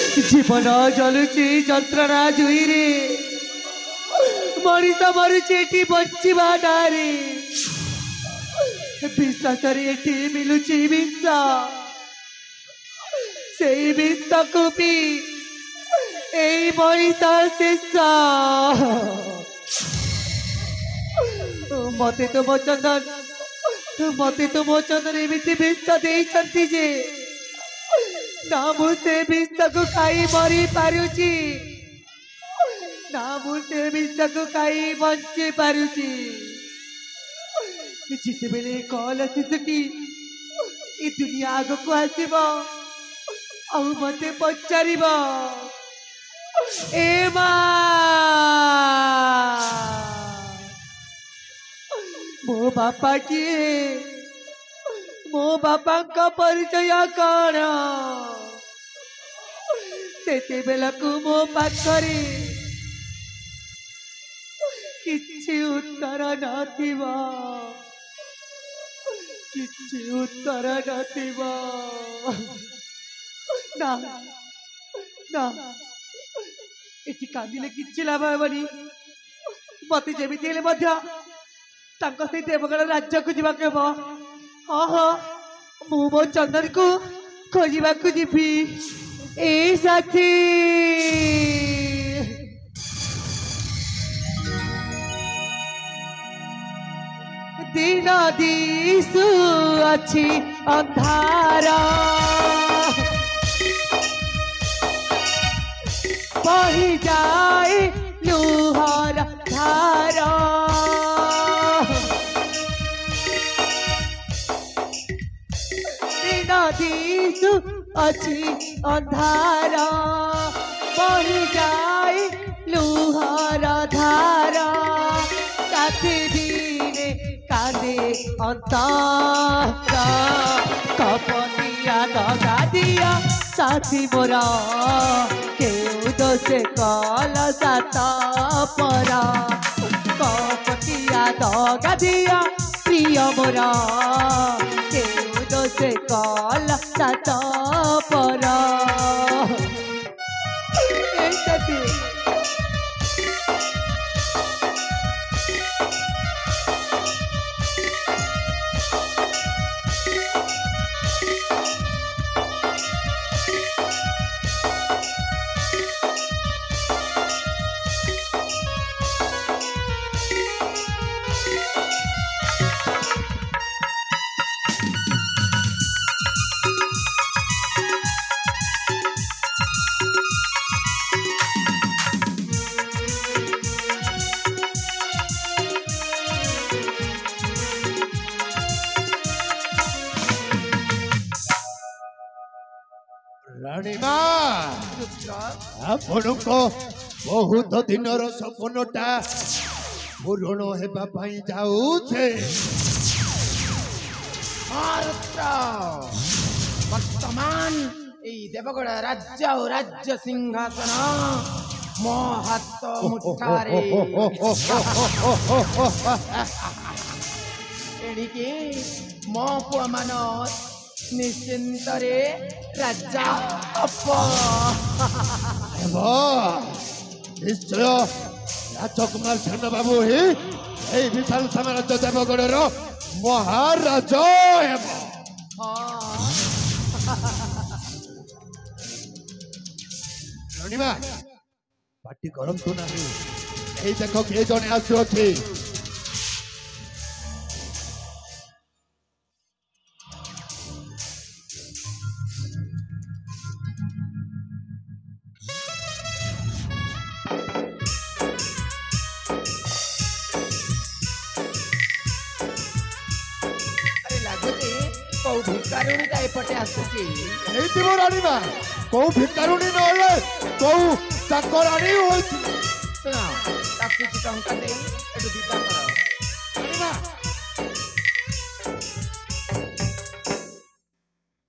जीवन जलुची जंत्रणा जुई रे मनीष मरुची बचिबा नारे विश्वास मिलुची विष से विष को पी मनीष शेष मते तो मो चंदन एमती विष देती जे ना मुझे विष को खाई मरी पारुची ना मुझे विष को खाई बंची पारुची जिते बेले कल शिशुटी ए दुनिया आग को आसब आ मत पचार ए मो बापा किए मो बापा का परिचय कौन से बेला को मो पाखरे किछि उत्तर नथिबा किछि उत्तर नथिबा ना ना एठी कांदिले किछि लाभ हेबनी मते जेमिति हेले मध्य तांको से देवगढ़ राज्य को जीवा के हाँ हाँ मु मो चंदन को खोजा को जीवी ए साथी दिन दिशु अच्छी अंधारा बही जाए लुहार धारा दिन दिशु अच्छी अंधारा बही जाए लुहार धारा साथी दिने कांदे अंतरा कपनिया दगा दिया साथी मोरा केउ दोषे कल सात परा कपटिया दगा दिया प्रिय मोरा केउ दोषे कल सात परा राणीमा आपण को बहुत दिनर सपनटा पूरण हेबा पाई जाउछे वर्तमान देवगढ़ राज्य और राज्य सिंहासन मो हाथ मुठारे एणिके मो पुआ मान निश्चिंतरे राजा निश्चय राजकुमार सेन बाबू ही विशाल साम्राज्य देवगढ़ महाराज राणीमा पार्टी करंतु नहीं देख किए जने आसुअछि भिकारुणी एपटे आसुची राणीमा कौ भिकारुणी नले कौ चाकराणी होइछि सुना ताकि टंका दे एटु विदा कर राणीमा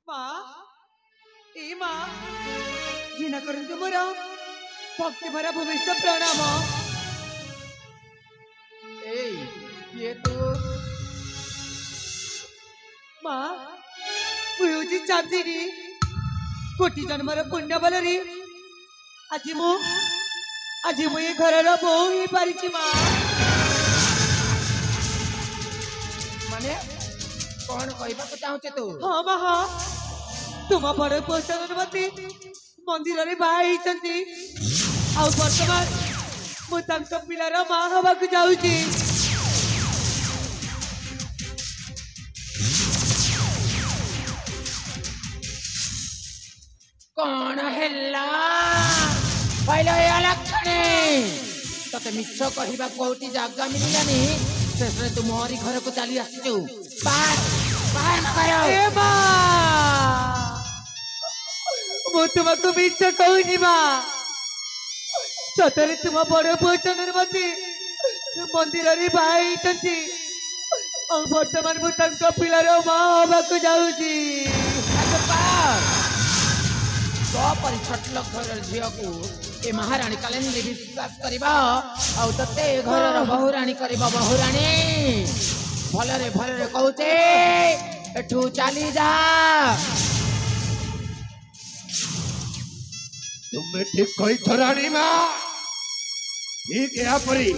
मां ए मां घृणा करंतु मोरा भक्ति भरा भूमिष्ठ प्रणाम ए ये तो मां मुझे चांदनी कोटि जन्मर पुण्य बलरी आज मु ये घर बोहू ही पारिची माँ माने कौन कहबा को चाहूचे तू हाँ माँ हाँ तुम बड़ पोषणवती मंदिर में बाई बर्तमान मुझे पिलार माँ हवा जाऊँगी कौन हेला पहले लक्षणे तते मिछ कहबा कोटी जागा मिललानी शेष रे तू मोरी घर को चली आसचु बाहर बाहर न करो ए माँ मु तुमको मिछ कहूनी माँ सतरे तुम बड़ पोषणवती मंदिर में बाई बर्तमान मुझे पिलार माँ हवा जाऊँगी छटल घर झील को ए महाराणी कालेंद्री विश्वास करबा आउ तते घर बहुराणी करबा बहुराणी भलरे भलरे कहूचे एठू चली जा तुम्हें ठीक कही राणी माँ ठीक या परी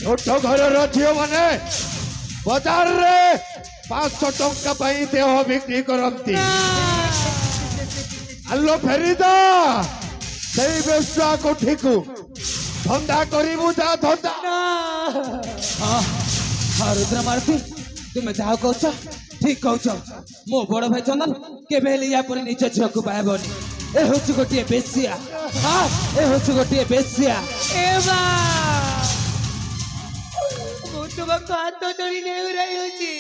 छोट घर झील माने बाजार रे 500 टंका पाई देह बिक्री करती आलो फेरीदा सेई बेस्वा को ठीकु धंदा करिबु जा धंदा हाँ रुद्र मारुति तुम जहा कहछ ठीक कहछ मो बड़ भाई चंदन केबे हेले या पर निज झियो को पाएबनी ए होछ गोटिए बेसिया हाँ ए होछ गोटिए बेसिया ए मां मु तुमको हाथ धरी ले रही होची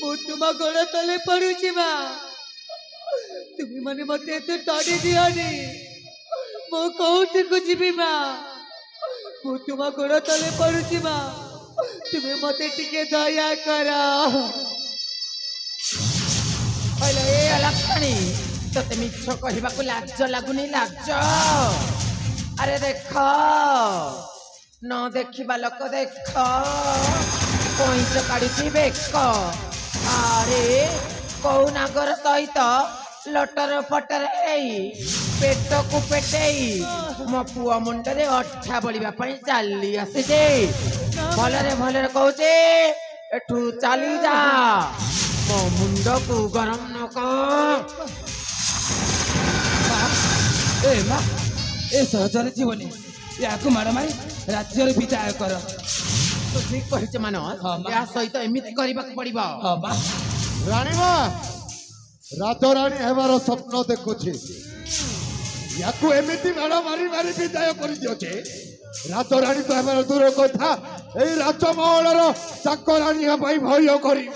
मु तुम गोड़ तले पड़ुची मां तुम्हें माने मत टाड़ी दियानी मो कौटी को जीवी माँ मु तुम गोड़ तले पड़ुची माँ तुम्हें मत टिके दया करा पहले ए लक्षणी तते मिछ कहबा को लाज लागुनी लाज अरे देख न देखिबा लोक देख कोइच काढी बेक अरे कौ नागर सहित लटर पटर पेट को पेटई मो पुआ मुंडे अठा बढ़िया चली आसी भलरे भलरे कहूचे एठू चली जा मो मुंड को गरम न ए माँ ए सहजरे जीवनी या को मार मारी राज्य विदाय कर तो ठीक कहिचे मानस या सहित एमिति करबा पड़िबो हाँ माँ राणी माँ राजराणी हेबार स्वप्न देखुछि याकू एमिति माड़ मारी मारी विदाय कर दियोचे राजराणी तो हेबार दूर कथा एई राजमहलर चाकराणी हेबाई भय करी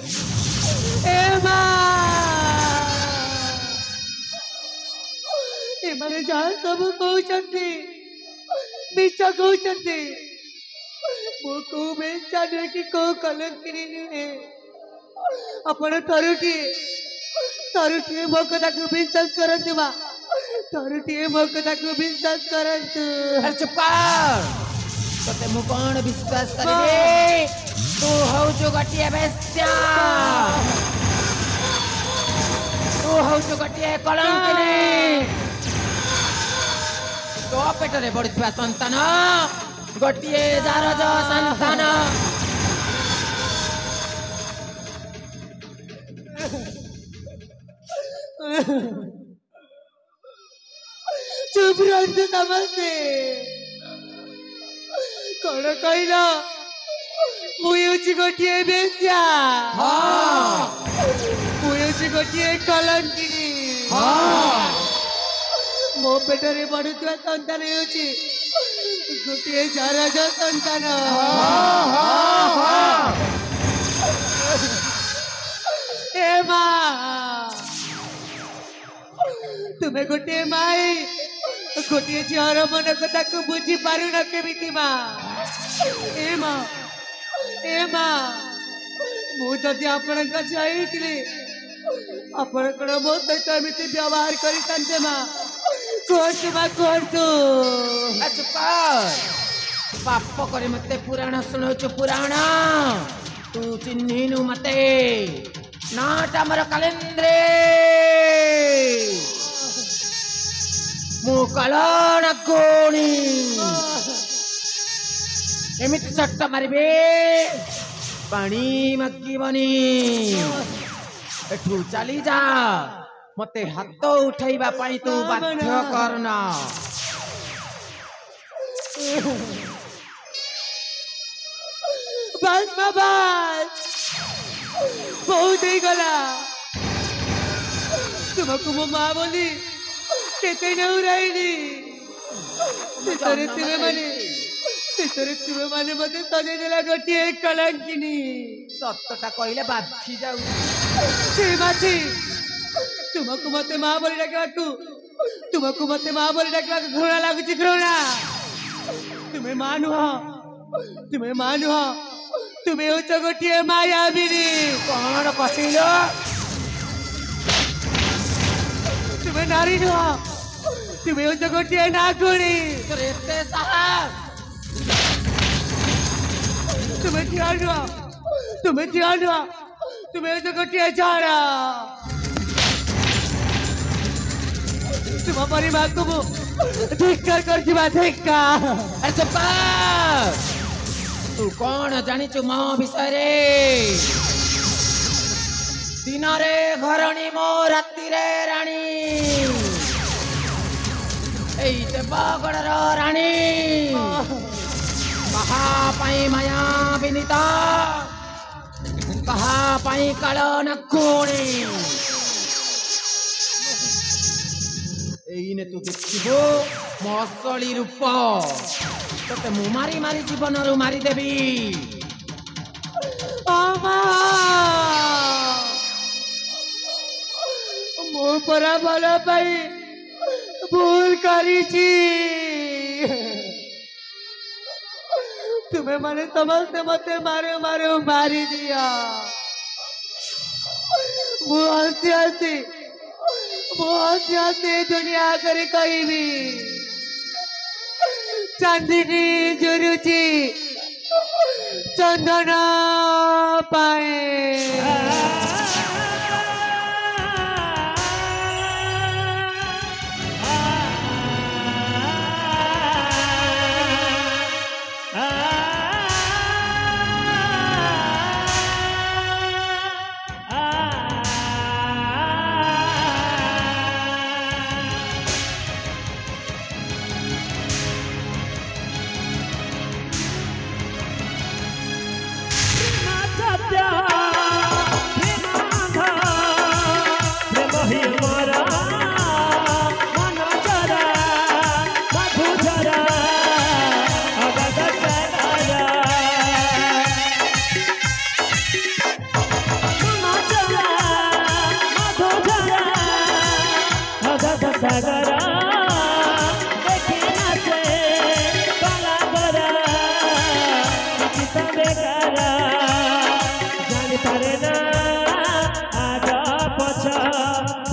ए मां ए माने जा सब कहउचंती मिछ कहउचंती मो को बेचा ने कि को कलंकिनी ने अपन तरुटी मो कथा को विश्वास करंतु बा तरुटी मो कथा को विश्वास करंतु चुप कर तते मु कोन विश्वास करबे तू हौ जो गटिया बेस्या तू हौ जो गटिया कलंकिनी तो पेटरे बढिଥିବା संतान गटिए जारज संतान चुप रहते नमस्ते कौन कहला मुझे गोटे बेस्या मुझे गोटे कलंकिनी मो पेटरे बढ़ुवा संतान गोटे जारज संतान ए मां तुम्हें गोटे माई गोटे झीर मन कथा को बुझी पार न केमिति मां ए मां मुझे आपण जाइली आपण कौन मो सहित एमती व्यवहार करते मां कहतु मां कहतु चुप पाप करे मते पुराण सुनाउछु पुराण तू चिन्हिनु मते नाट अमर कालेंद्रे ମୁଁ କାଳଣ କୋଣି ଏମିତି ଚଟ ମାରିବେ ପାଣି ମାଗିବନି ଏଠୁ ଚାଲି ଯା ମତେ ହାତ ଉଠାଇବା ପାଇଁ ତୁ ବାଧ୍ୟ କରନା बस बस बहुत ही गला तुमको मो माँ बोली केते नहीं रही तेरे तुम्हें माने मते सजे देला गोटिए कलंकिनी ସତଟା କହିଲେ ବାଧି ଯାଉ सी माची तुमको मते माँ बोली डाकवाकू तुमको मते माँ बोली डाकवाकू घृणा लागुची घृणा तुम्हें मानु तुम्हें हूँ गोटे मायाबिनी କଣ କହିଲ तुम्हें नारी नुह तुम्हें हूँ गोटे नागुणी ତୋର ଏତେ ସାହସ तुम्हें ध्यान तुम्हें हूँ गोटे झाड़ा तुम परिवार को धिक्कार कर धिक्कार ଆରେ ଚୁପ ତୁ କଣ ଜାଣିଛୁ ମୋ ବିଷୟରେ ଦିନରେ ଘରଣୀ ମୋ ରାତିରେ ରାଣୀ ଏଇ ଦେବଗଡ଼ର ରାଣୀ କାହା ପାଇଁ ମାୟା ବିନିତ କାହା ପାଇଁ କାଳ ନାଗୁଣୀ ଏଇନେ ତୁ ଦେଖିବୁ ମୋ ଅସଳି ରୂପ ତତେ ମୁଁ ମାରି ମାରି ଜୀବନରୁ ମାରିଦେବି मो परा भला पाई भूल करी तुम्हें माने समझते मते मारे मारी दिया वो हंसी दुनिया करे कहीं भी चांदनी जुरुची चंदन पाए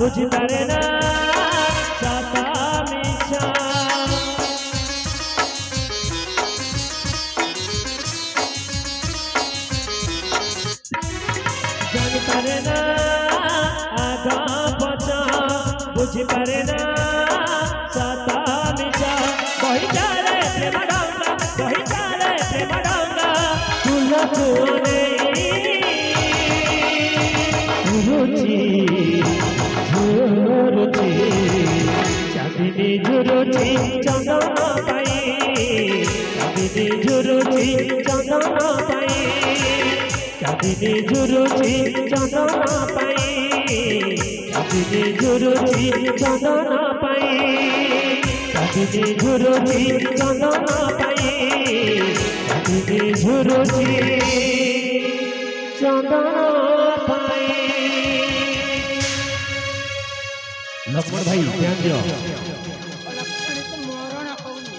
बुझिपारे ना सता मिछा जानिपारे ना आगा पछा बुझिपारे ना सता मिछा कहि जारे प्रेम डाउना तुलको चांदनी झुरुची चंदन पाई चांदनी झुरुची चंदन पाई चांदनी झुरुची चंदन पाई चांदनी झुरुची चंदन पाई चांदनी झुरुची चंदन पाई चांदनी झुरुची चंदन पाई लक्ष्मण भाई ध्यान दियो ମରଣ ହଉନି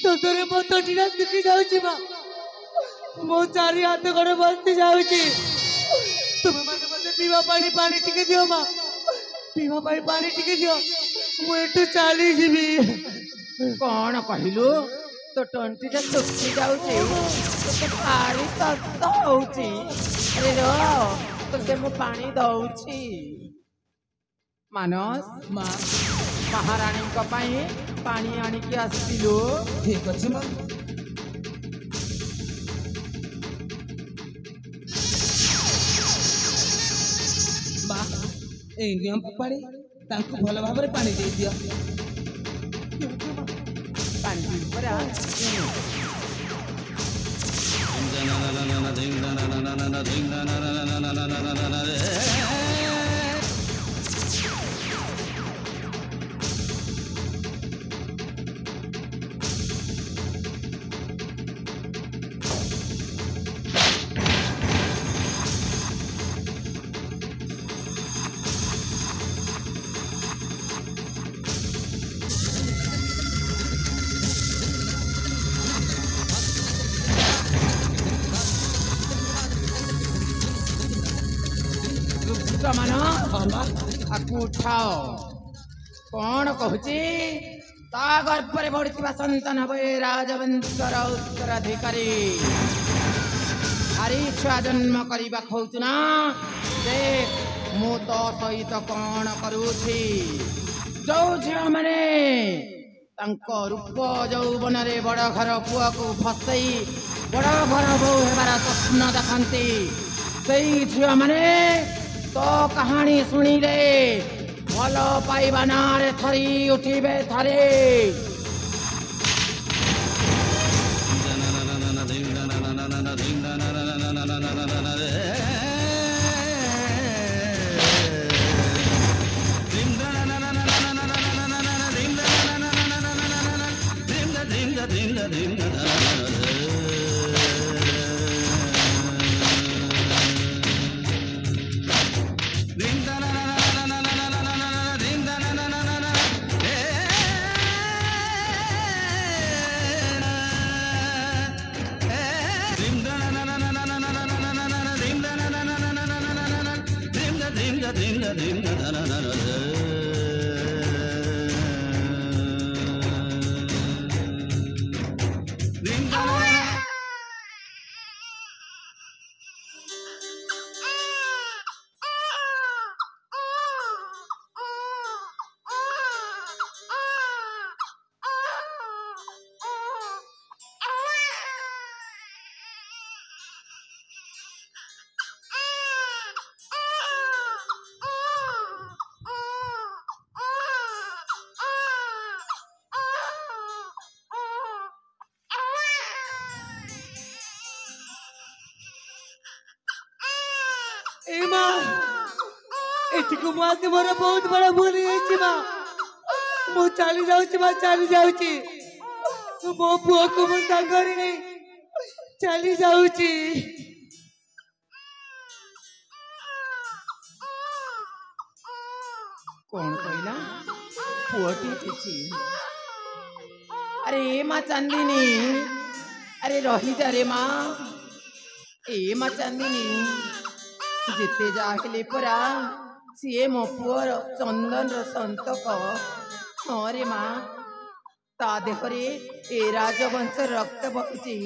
ସତରେ ମୋ ତଟିଟା ଶୁଖି ଯାଉଛି ମା ମୋ ଚାରି ହାତ ଗୋଡ ବସି ଯାଉଛି ତୁମେ ମାନେ ମତେ ପିଇବା ପାଣି ଟିକେ ଦିଅ ମା ପିଇବା ପାଇଁ ପାଣି ଟିକେ ଦିଅ ମୁଁ ଏଠୁ ଚାଲିଯିବି କଣ କହିଲୁ तो टंटीटा सुखी जाउची तो पानी तत्त होउची अरे रो तुझे मु पानी दउची मानस माँ महाराणी को पाई पानी आनी की आसिलु ठीक अच्छे माँ माँ ए नियम पाड़ी तांको भल भाव रे पानी दे दियो पानी परा मानो आकु उठाओ कौन कहूची ता गर्भरे बढ़िथिबा संतान हबे राजवंशर उत्तराधिकारी आरी छुआ जन्म करिबा खौचु ना देख मु तो सहित कौन करूछि जो झियो माने तांको रूप यौवन रे बड़ घर पुआ को फसई बड़ घर बहू हेबार स्वप्न देखंती सेई झियो माने तो कहानी सुनी रे भल पाइबा नारे थरी उठिबे थरे ए माँ एटिको माते मोर बहुत बड़ा भूल होइछि माँ मु चली जाउछि माँ चली जाउछि मो पुओ को मु संगरी नहीं चली जाउछि कौन कहला पुअटी किछि अरे ए माँ चांदिनी अरे रही जा रे माँ ए माँ चांदिनी जिते जाहिले परा सीए मो पुअर चंदन रो संतक हाँ रे माँ ता देहरे ए राजवंश रक्त बहुची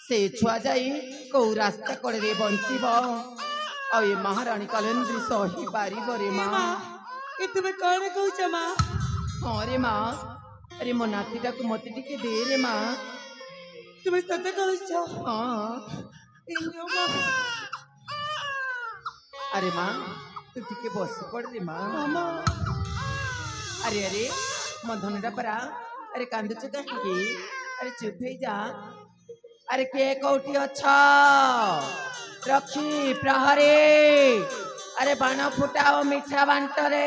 से छुआ जाई कौ रास्ता कड़े बंचीब आ ए महाराणी कलेन्द्री सही पारिब रे माँ ए तुम्हें कौन कहूछ माँ हाँ रे माँ अरे मो नातीटा को मते टिके दे रे माँ तुम्हें सत्य कहूछ हाँ अरे माँ तू टिके बस पड़ रे माँ अरे अरे मो धनटा परा अरे कांदुच कहीं अरे चुप हो जा अरे के कौटी अच्छा रखी प्रहरी अरे बाण फुटाओ मीठा बांट रे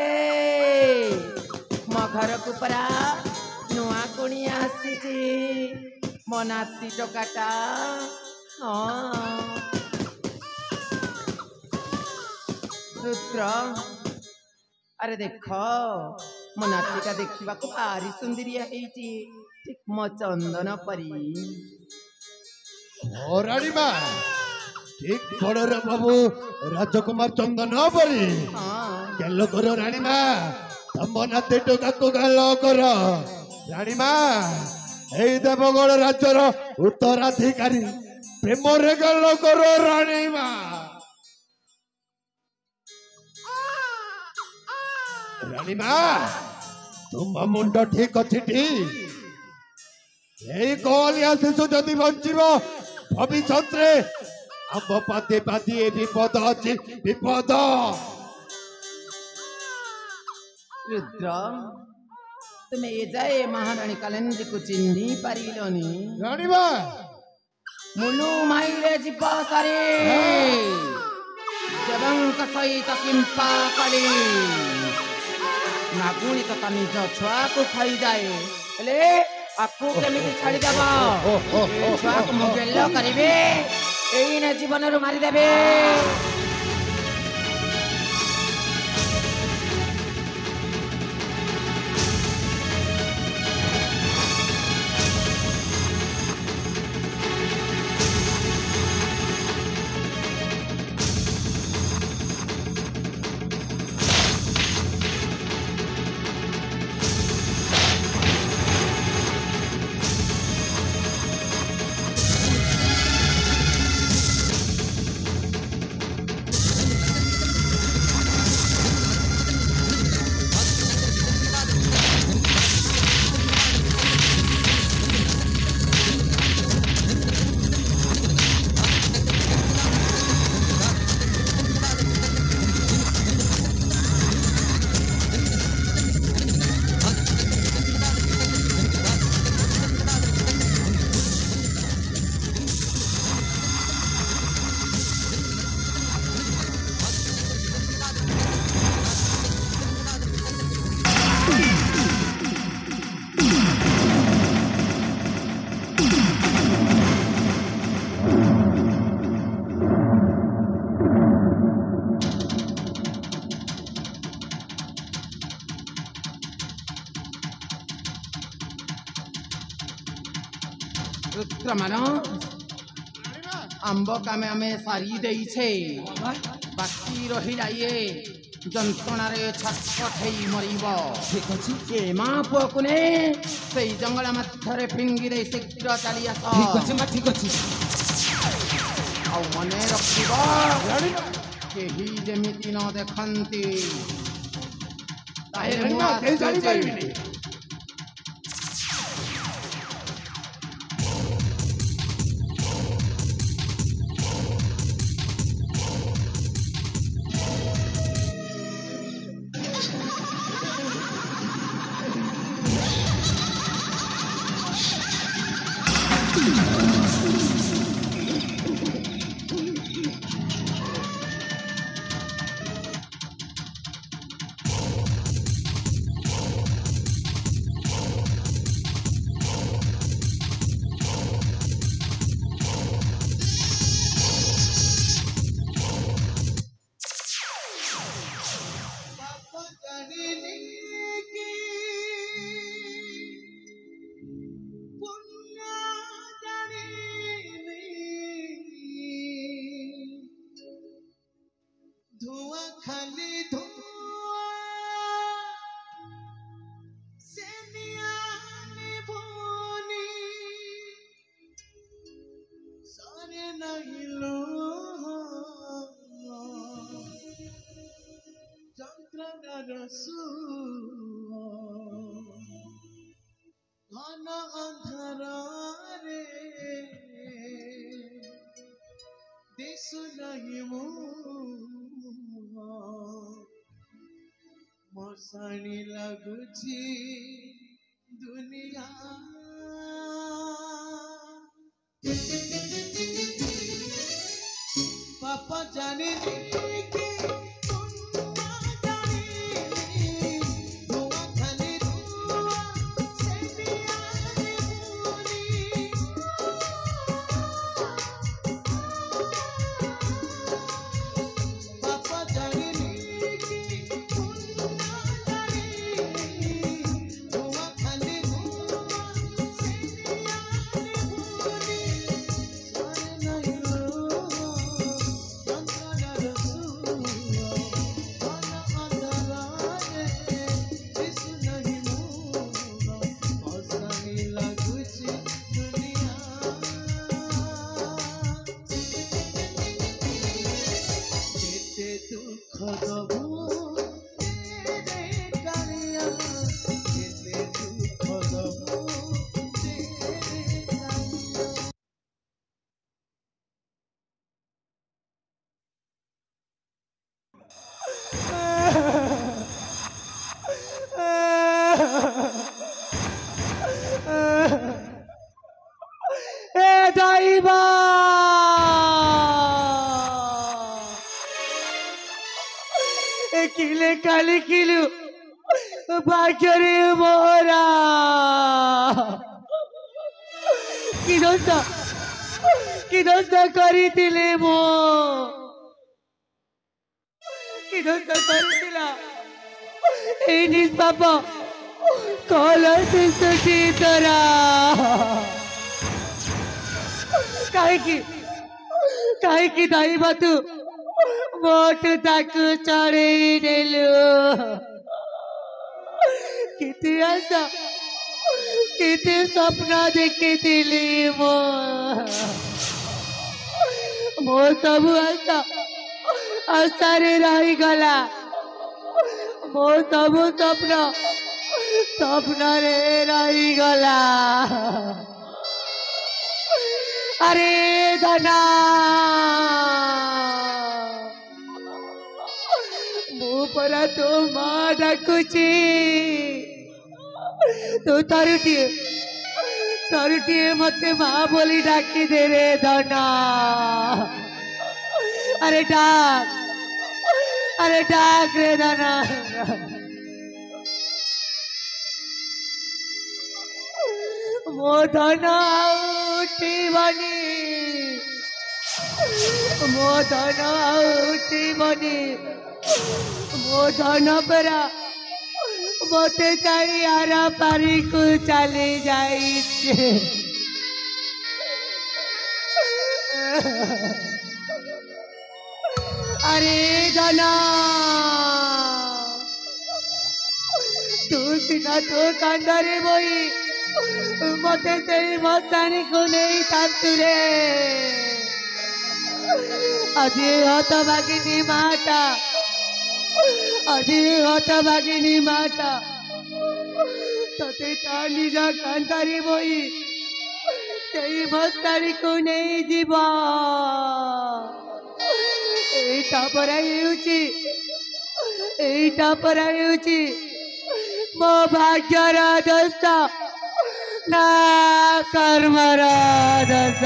मो घर को परा नुआ कुणिया आसी मो नाती टोकाटा हाँ रुद्र अरे देख मो नातीटा देखा भारी सुंदरिया ठीक मो चंदन परी रानी माँ ठीक बड़र बाबू राजकुमार चंदन परी हाँ गेलो करो रानी माँ तम नाते टोका को गालो करो रानी माँ এই দেবগড় রাজ্যর উত্তরাধিকারী প্রেমরে গেল কর রানী মা রানী মা তুম মুন্ড ঠিক ଅଛି ଟି এই কলিয়া শিশু যদি বঞ্চিব ভবিষ্যତରେ আম্ব পাতে পাতি এ বিপদ ଅଛି বিপদ रुद्र तुम्हें ये जाए महारानी कालिंदी को चिन्ही पारिलोनी রানী মা मुलु माइले जीव सारे देवंक सहित किंपा कली नागुणी तो निज छुआ को खाई जाए हेले आपको केमिति छाड़ी देबो छुआ को मुगेल करिवे एई न जीवन रु मारी देबे रुद्रमान आंब कामे आमे सारी देई छे बाकी रहिला ये जंतणारे छटपट मरिब ठीक अछि ए मां पुआ को ने सेई जंगल मध्यरे फिंगी दे शीघ्र चली आस ठीक अछि मां ठीक अछि आ मने रखिब केही जेमिति न देखंती ताहेर ରାনী ମା କେହି ଜାଣିପାରିବିନି ঘন অন্ধরারে দিশু নাহি মশানি লাগুছি দুনিয়া পাপা জানি কি দবু রে কালিয়া কেতে দুঃখ দবু রে কালিয়া। এ দাইবা এ কিলে কালি কিলু ভাগ্যরে মোরা কি দোষ করিଥିଲେ মো কি দোষ করিଥିଲା এই নিষ্পাপ କଳସି ସୁଖୀ ତୋରା କାହିଁକି ଦାଇବା ତୁ ମୋଠୁ ତାକୁ ଚଢେଇ ନେଲୁ କେତେ ଆଶା କେତେ ସ୍ୱପ୍ନ ଦେଖିଥିଲି ମୋ ସବୁ ଆଶାରେ ରହିଗଲା ମୋ ସବୁ স্বপ্নরে রহিগলা আরে ধনা মু পরা তো মা ডাকুছি তো তরুটিয়ে মতে মা বলি ডাকি দে রে ধনা আরে ডাক রে ধনা ମୋ ଧନ ଉଠିବନି ମୋ ଧନ ଉଠିବନି ମୋ ଧନ ପରା ମୋତେ ଛାଡ଼ି ଆର ପାରିକୁ ଚାଲି ଯାଇଛି ଆରେ ଧନ ତୁ ସିନା ତୋ କାନ୍ଧରେ ବହି ମତେ ସେଇ ମସ୍ତାନୀକୁ ନେଇଥାନ୍ତୁ ରେ ଆଜି ହତଭାଗିନୀ ମାଟା ତତେ ତା ନିଜ କାନ୍ଧରେ ବହି ସେଇ ମସ୍ତାନୀକୁ ନେଇଯିବ ଏଇଟା ପରା ହେଉଛି ମୋ ଭାଗ୍ୟର ଦୋଷ ନା କର୍ମର ଦୋଷ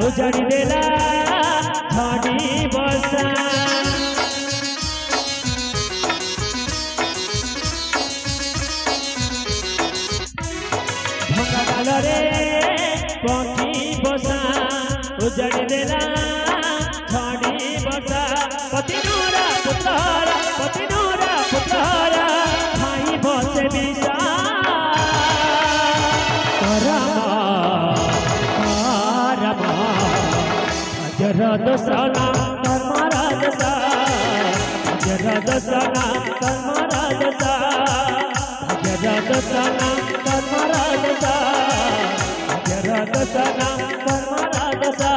उजाड़ी देला छाड़ी बसा भंगा डाल रे पक्षी बसा उजाड़ी देला छाड़ी बसा पतिनूरा पुतहरा भाई बसे बिसा Radasana karma radasa Radasana karma radasa Radasana karma radasa Radasana karma radasa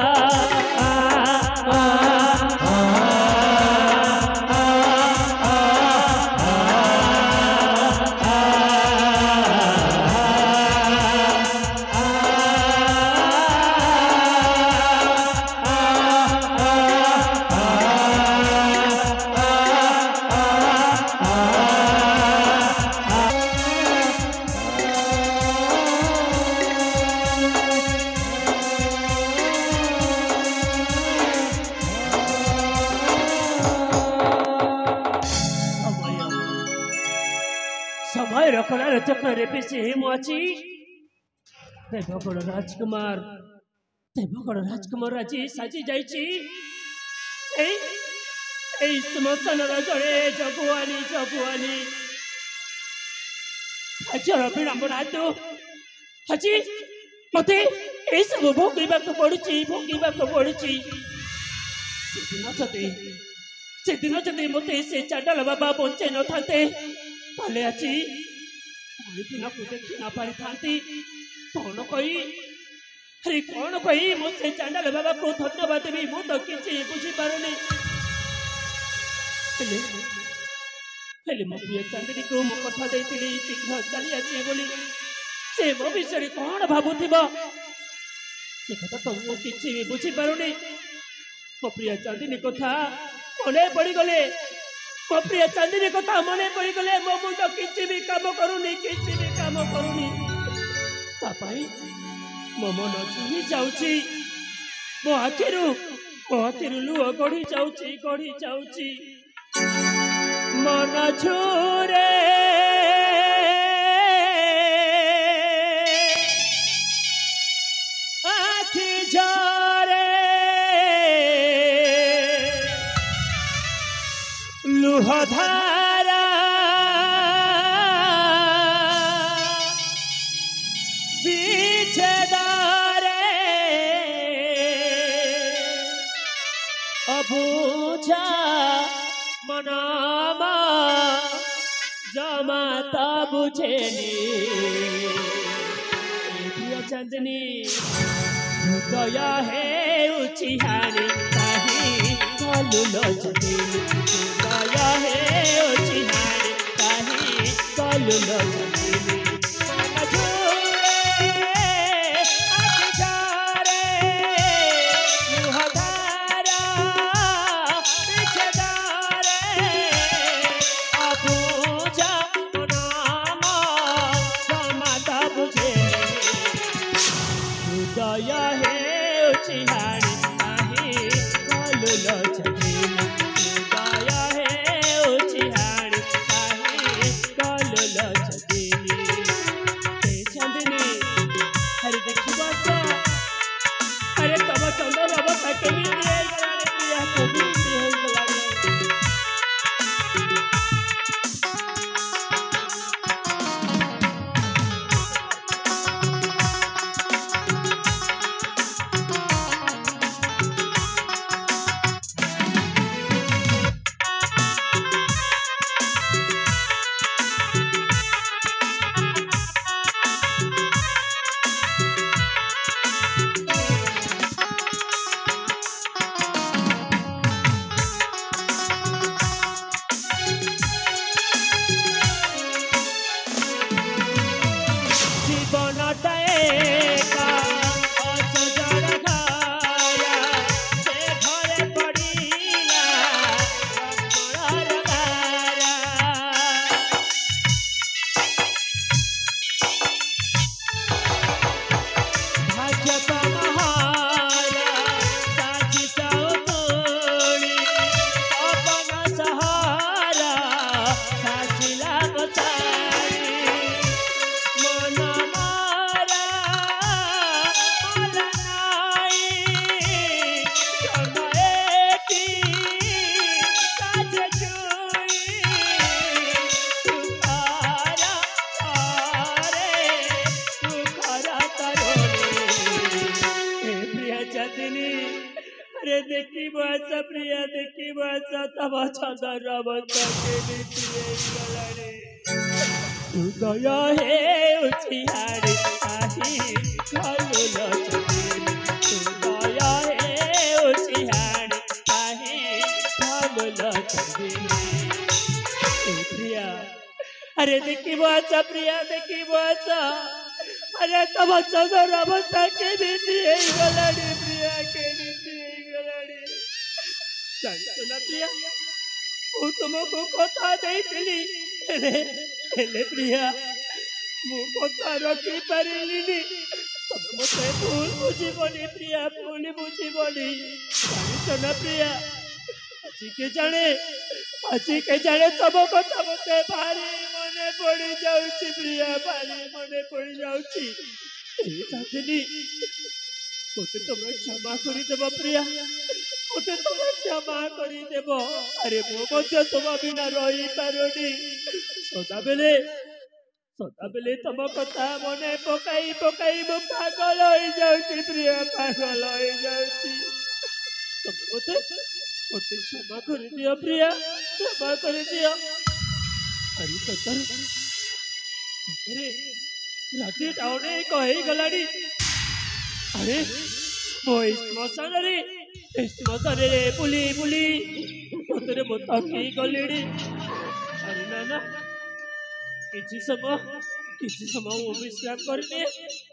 ରକଣାର ଚକ୍ରରେ ପିସି ମୁଁ ଅଛି ଦେବଗଡ଼ ରାଜକୁମାର ଆଜି ସାଜି ଯାଇଛି ଏଇ ଶ୍ମଶାନର ଜଣେ ଜଗୁଆନି ଆଜିର ବିଡ଼ମ୍ବନା ହେତୁ ଆଜି ମତେ ଏଇସବୁ ଭୋଗିବାକୁ ପଡୁଛି ସେଦିନ ଯଦି ମତେ ସେ ଚାଣ୍ଡାଳ ବାବା ବଞ୍ଚେଇ ନଥାନ୍ତେ ତାହେଲେ ଆଜି ଦିନକୁ ଦେଖି ନ ପାରିଥାନ୍ତି। କଣ କହି ମୁଁ ସେ ଚାଣ୍ଡାଳ ବାବାକୁ ଧନ୍ୟବାଦ ଦେବି ମୁଁ ତ କିଛି ବୁଝିପାରୁନି। ହେଲେ ମୋ ପ୍ରିୟ ଚାନ୍ଦିନୀକୁ ମୁଁ କଥା ଦେଇଥିଲି ଶୀଘ୍ର ଚାଲି ଆସିବେ ବୋଲି। ସେ ମୋ ବିଷୟରେ କଣ ଭାବୁଥିବ ସେ କଥା ତ ମୁଁ କିଛି ବି ବୁଝିପାରୁନି। ମୋ ପ୍ରିୟ ଚାନ୍ଦିନୀ କଥା ମନେ ପଡ଼ିଗଲେ ମୋ ମୁଣ୍ଡ କିଛି ବି କାମ କରୁନି ତା ପାଇଁ ମୋ ମନ ଝୁରି ଯାଉଛି ମୋ ଆଖିରୁ ଲୁହ ଗଢ଼ି ଯାଉଛି ମନ ଝୁରେ ଆଖି ଝରେ ଲୁହ ଧାରା ବିଚ୍ଛେଦରେ ଅବୁଝା ମନାମା ଜମା ତ ବୁଝେନି ପ୍ରିୟ ଚାନ୍ଦିନୀ ହୃଦୟ ହେଉଛି ହାରି କାହିଁ କଲୁ ଲଜଦିନି ହୃଦୟ ହେଉଛି ହାରି କାହିଁ କଲୁ ଲଜଦିନି ହୃଦୟ ହେଉଛି ହାରି କାହିଁ କଲୁ ଲଜଦିନି ହୃଦୟ ହେଉଛି ହାରି କାହିଁ କଲୁ ଲଜଦିନି ପ୍ରିୟା अरे देखी बाचा प्रिया देखी बाचा अरे तब चंदर अवस्था के नीति गलाड़ी प्रिया के नीति गलाड़ी सुना प्रिया वो तुमको कथा देइतिली हेले प्रिया मु कथा रखी पारिलिनी तब मते भूल बुझिबनी प्रिया भूल बुझिबनी सुना प्रिया आज के जाने तब कथा मते भारी मन মনে পড়ে যাଉଛି প্রিয়া ভারি মনে পড়ে যাଉଛି এই চাঁদনি মতে তোমরা ক্ষমা କରିଦେବ প্রিয়া মতে তোমরা ক্ষমা କରିଦେବ আরে ମୁଁ ମଧ୍ୟ ତମ ବିନା ରହିପାରୁନି ସଦାବେଳେ ତମ କଥା ମନେ ପକାଇ ପକାଇ ମୁଁ ପାଗଳ ହେଇଯାଉଛି ପ୍ରିୟା ପାଗଳ ହେଇଯାଉଛି ତମେ ମତେ କ୍ଷମା କରିଦିଅ ପ୍ରିୟା କ୍ଷମା କରିଦିଅ ଆରେ ସତରେ ରାତିଟା ଅନେକ ହେଇଗଲାଣି ଆରେ ମୁଁ ଏଇ ଶ୍ମଶାନରେ ବୁଲି ବୁଲି ସତରେ ମୁଁ ଥକି ଗଲିଣି ଆରେ ନା କିଛି ସମୟ ମୁଁ ବିଶ୍ରାମ କରିନିଏ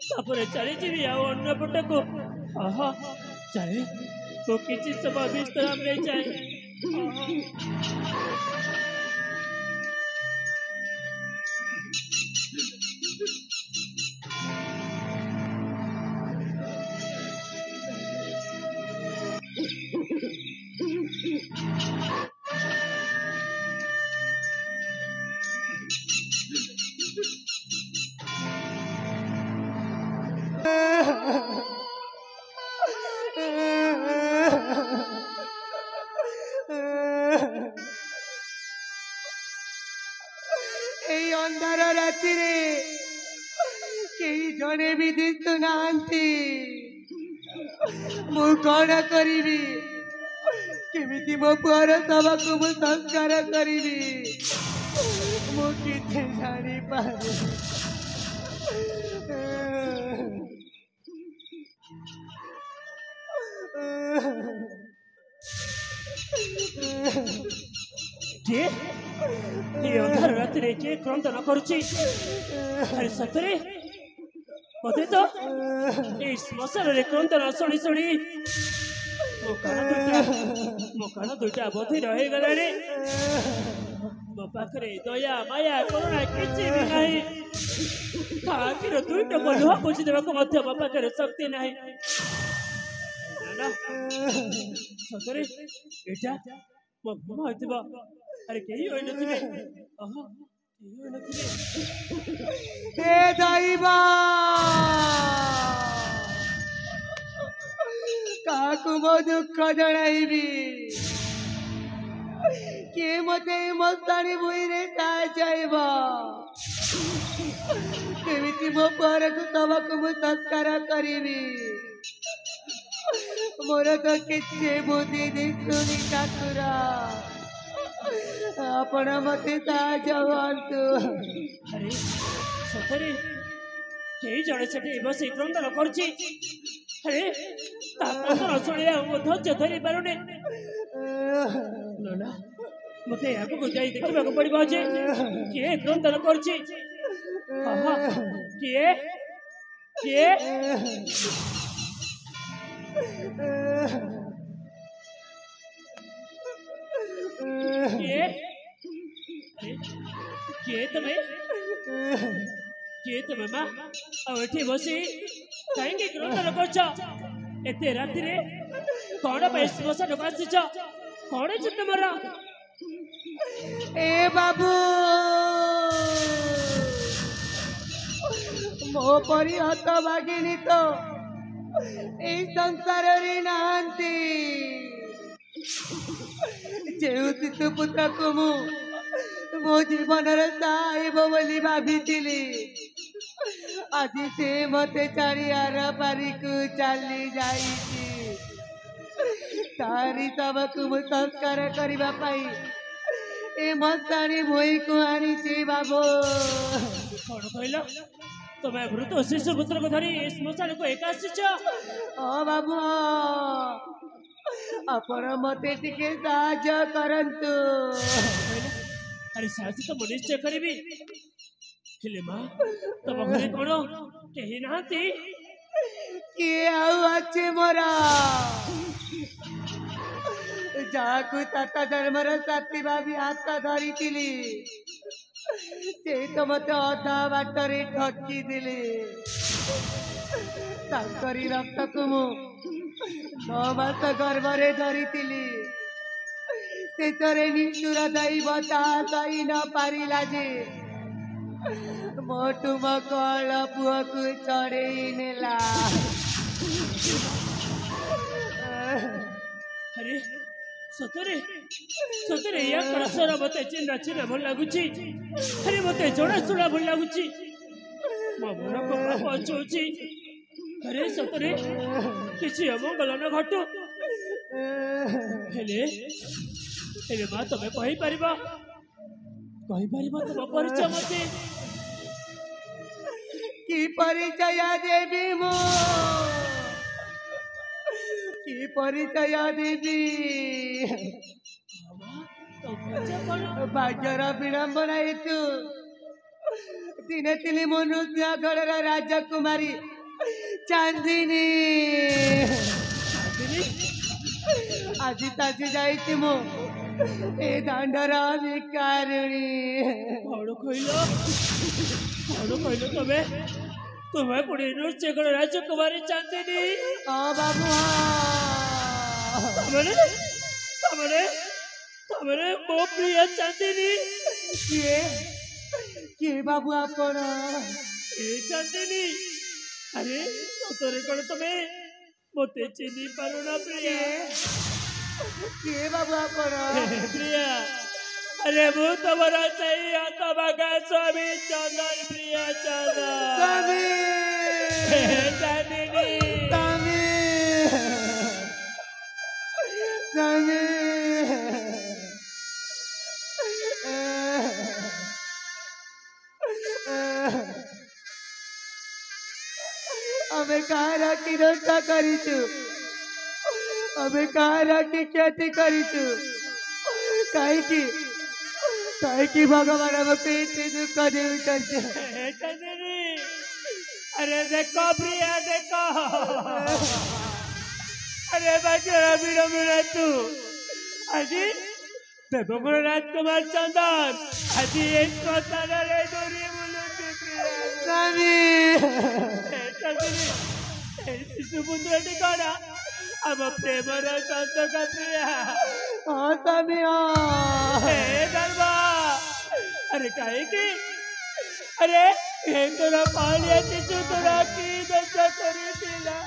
ତାପରେ ଚାଲିଯିବି ଆଉ ଅନ୍ୟ ପଟକୁ ଚାଲେ ମୁଁ କିଛି ସମୟ ବିଶ୍ରାମ ନେଇଯାଏ এই ଅନ୍ଧାର ରାତିରେ କେହି ଜଣେ ବି ଦିଶୁନାହାନ୍ତି ମୁଁ କଣ କରିବି କେମିତି ମୋ ପୁଅର ଶବକୁ ମୁଁ ସଂସ୍କାର କରିବି ମୁଁ କିଛି ଜାଣିପାରୁନି କିଏ এই ଅନ୍ଧାର ରାତିରେ କିଏ କ୍ରନ୍ଦନ କରୁଛି ଆରେ ସତରେ ମତେ ତ এই ଶ୍ମଶାନରେ କ୍ରନ୍ଦନ ଶୁଣି ଶୁଣି ମୋ କାନ ଦୁଇଟା ବଧିର ହେଇଗଲାଣି ମୋ ପାଖରେ ଦୟା ମାୟା କରୁଣା କିଛି ବି ନାହିଁ ଆଖିର ଦୁଇଟା ଲୁହ ବୁଝିଦେବାକୁ ମଧ୍ୟ ମୋ ପାଖରେ ଶକ୍ତି ନାହିଁ ସତରେ ଏଇଟା ମୋ ଭ୍ରମ ହେଇଥିବ ଆରେ କେହି ହୋଇନଥିବେ हे दैव काकु मो दुख जणाइबी किए मते मस्तानी भुइरे साजाइब केमिति मो परकु तबकु मु संस्कार करिबी मोर तो किछि बुद्धि दिसुनी ठाकुर आपण मते साहाଯ୍ୟ हुअन्तु ଆରେ ସତରେ କେହି ଜଣେ ସେଠି ବସି କ୍ରନ୍ଦନ କରୁଛି ଆରେ ତା କ୍ରନ୍ଦନ ଶୁଣି ଆଉ ମୁଁ ଧୈର୍ଯ୍ୟ ଧରି ପାରୁନି ନା ମତେ ଆଗକୁ ଯାଇ ଦେଖିବାକୁ ପଡିବ ଯେ କିଏ କ୍ରନ୍ଦନ କରୁଛି କିଏ କିଏ କିଏ ତମେ ମା ଆଉ ଏଠି ବସି କାହିଁକି କ୍ରନ୍ଦନ କରୁଛ ଏତେ ରାତିରେ କଣ ପାଇଁ ଶ୍ମଶାନକୁ ଆସିଛ କଣ ଅଛି ତମର ए बाबू मो परी हत भागिनी तो ए संसार रे नांती जेउ शिशु पुत्र को मो जीवन साहेब बोली भाभी आज से मते चारियार पारिक चली जाई तारी सबक मु संस्कार करबा पाई ए मस्तानी भई को आनी बाबू कौन कहल तुम्हें मृत शिशु पुत्र को धरी श्मशान को एका आसीच बाबू आपण मते टिके साहाଯ୍ୟ करंतु अरे साहस तो मु निश्चय करी हेले माँ तुम घरे कौन कही नहांती किए आउ अच्छे मोरा जाकु ताता धर्मर साथी भाभी हाथ धरी से तो मत अधा बाटरे ठकी दिले तांकरी रक्त को मु 9 मास गर्भरे धरी शेषरे निष्ठुर दैव ता सही न पारिला जे मोटू मकल पुआ को चढ़े नेला अरे सतरे सतरे या कड़सरा मते चिन्ना चिन्ना भल लागुची अरे मते जोड़ा जोड़ा भल लागुची मन को पहुंचुची अरे सतरे किसी अमंगल न घटू हेले हेले मां तमे कहि परिबा तुम परिचय मते की परिचय देवी मो की परिचय देवी भाग्यर विडंबना हेतु दिने थिली मनुष्य गढ़र राजकुमारी चांदिनी आज ताजी जाइछि मो ए दांडर भिकारिणी कौन कहलो तमे तुम्हें पुणे नृत्य कर राजकुमारी चांदिनी बाबू तमरे तमरे तमरे मो प्रिय चांदिनी किए बाबू आपण ए चांदिनी अरे सतरे कौन तमे मते चिनी पारुना प्रिय किए बाबू आपण प्रिया अरे मु तमरा चाहिए तमका स्वामी चंदन प्रिय चंदन चांदिनी अबे कारा की रक्षा करीचु अबे कारा की क्षति करीचु कहीं भगवान हमके इतने दुख देउछन्ते चांदिनी अरे देखो प्रिया देखो अरे बाजरा बिरमना तू अजी देवगुण राजकुमार चंदन अजी एक कोताना रे दूरी मुलुकी प्रिया चांदिनी शिशुपुत्र टिकाना अब प्रेमर संत का प्रिया धर्मा अरे काहे की अरे हे तोरा पालिया चिचु तोरा की दशा करी दिला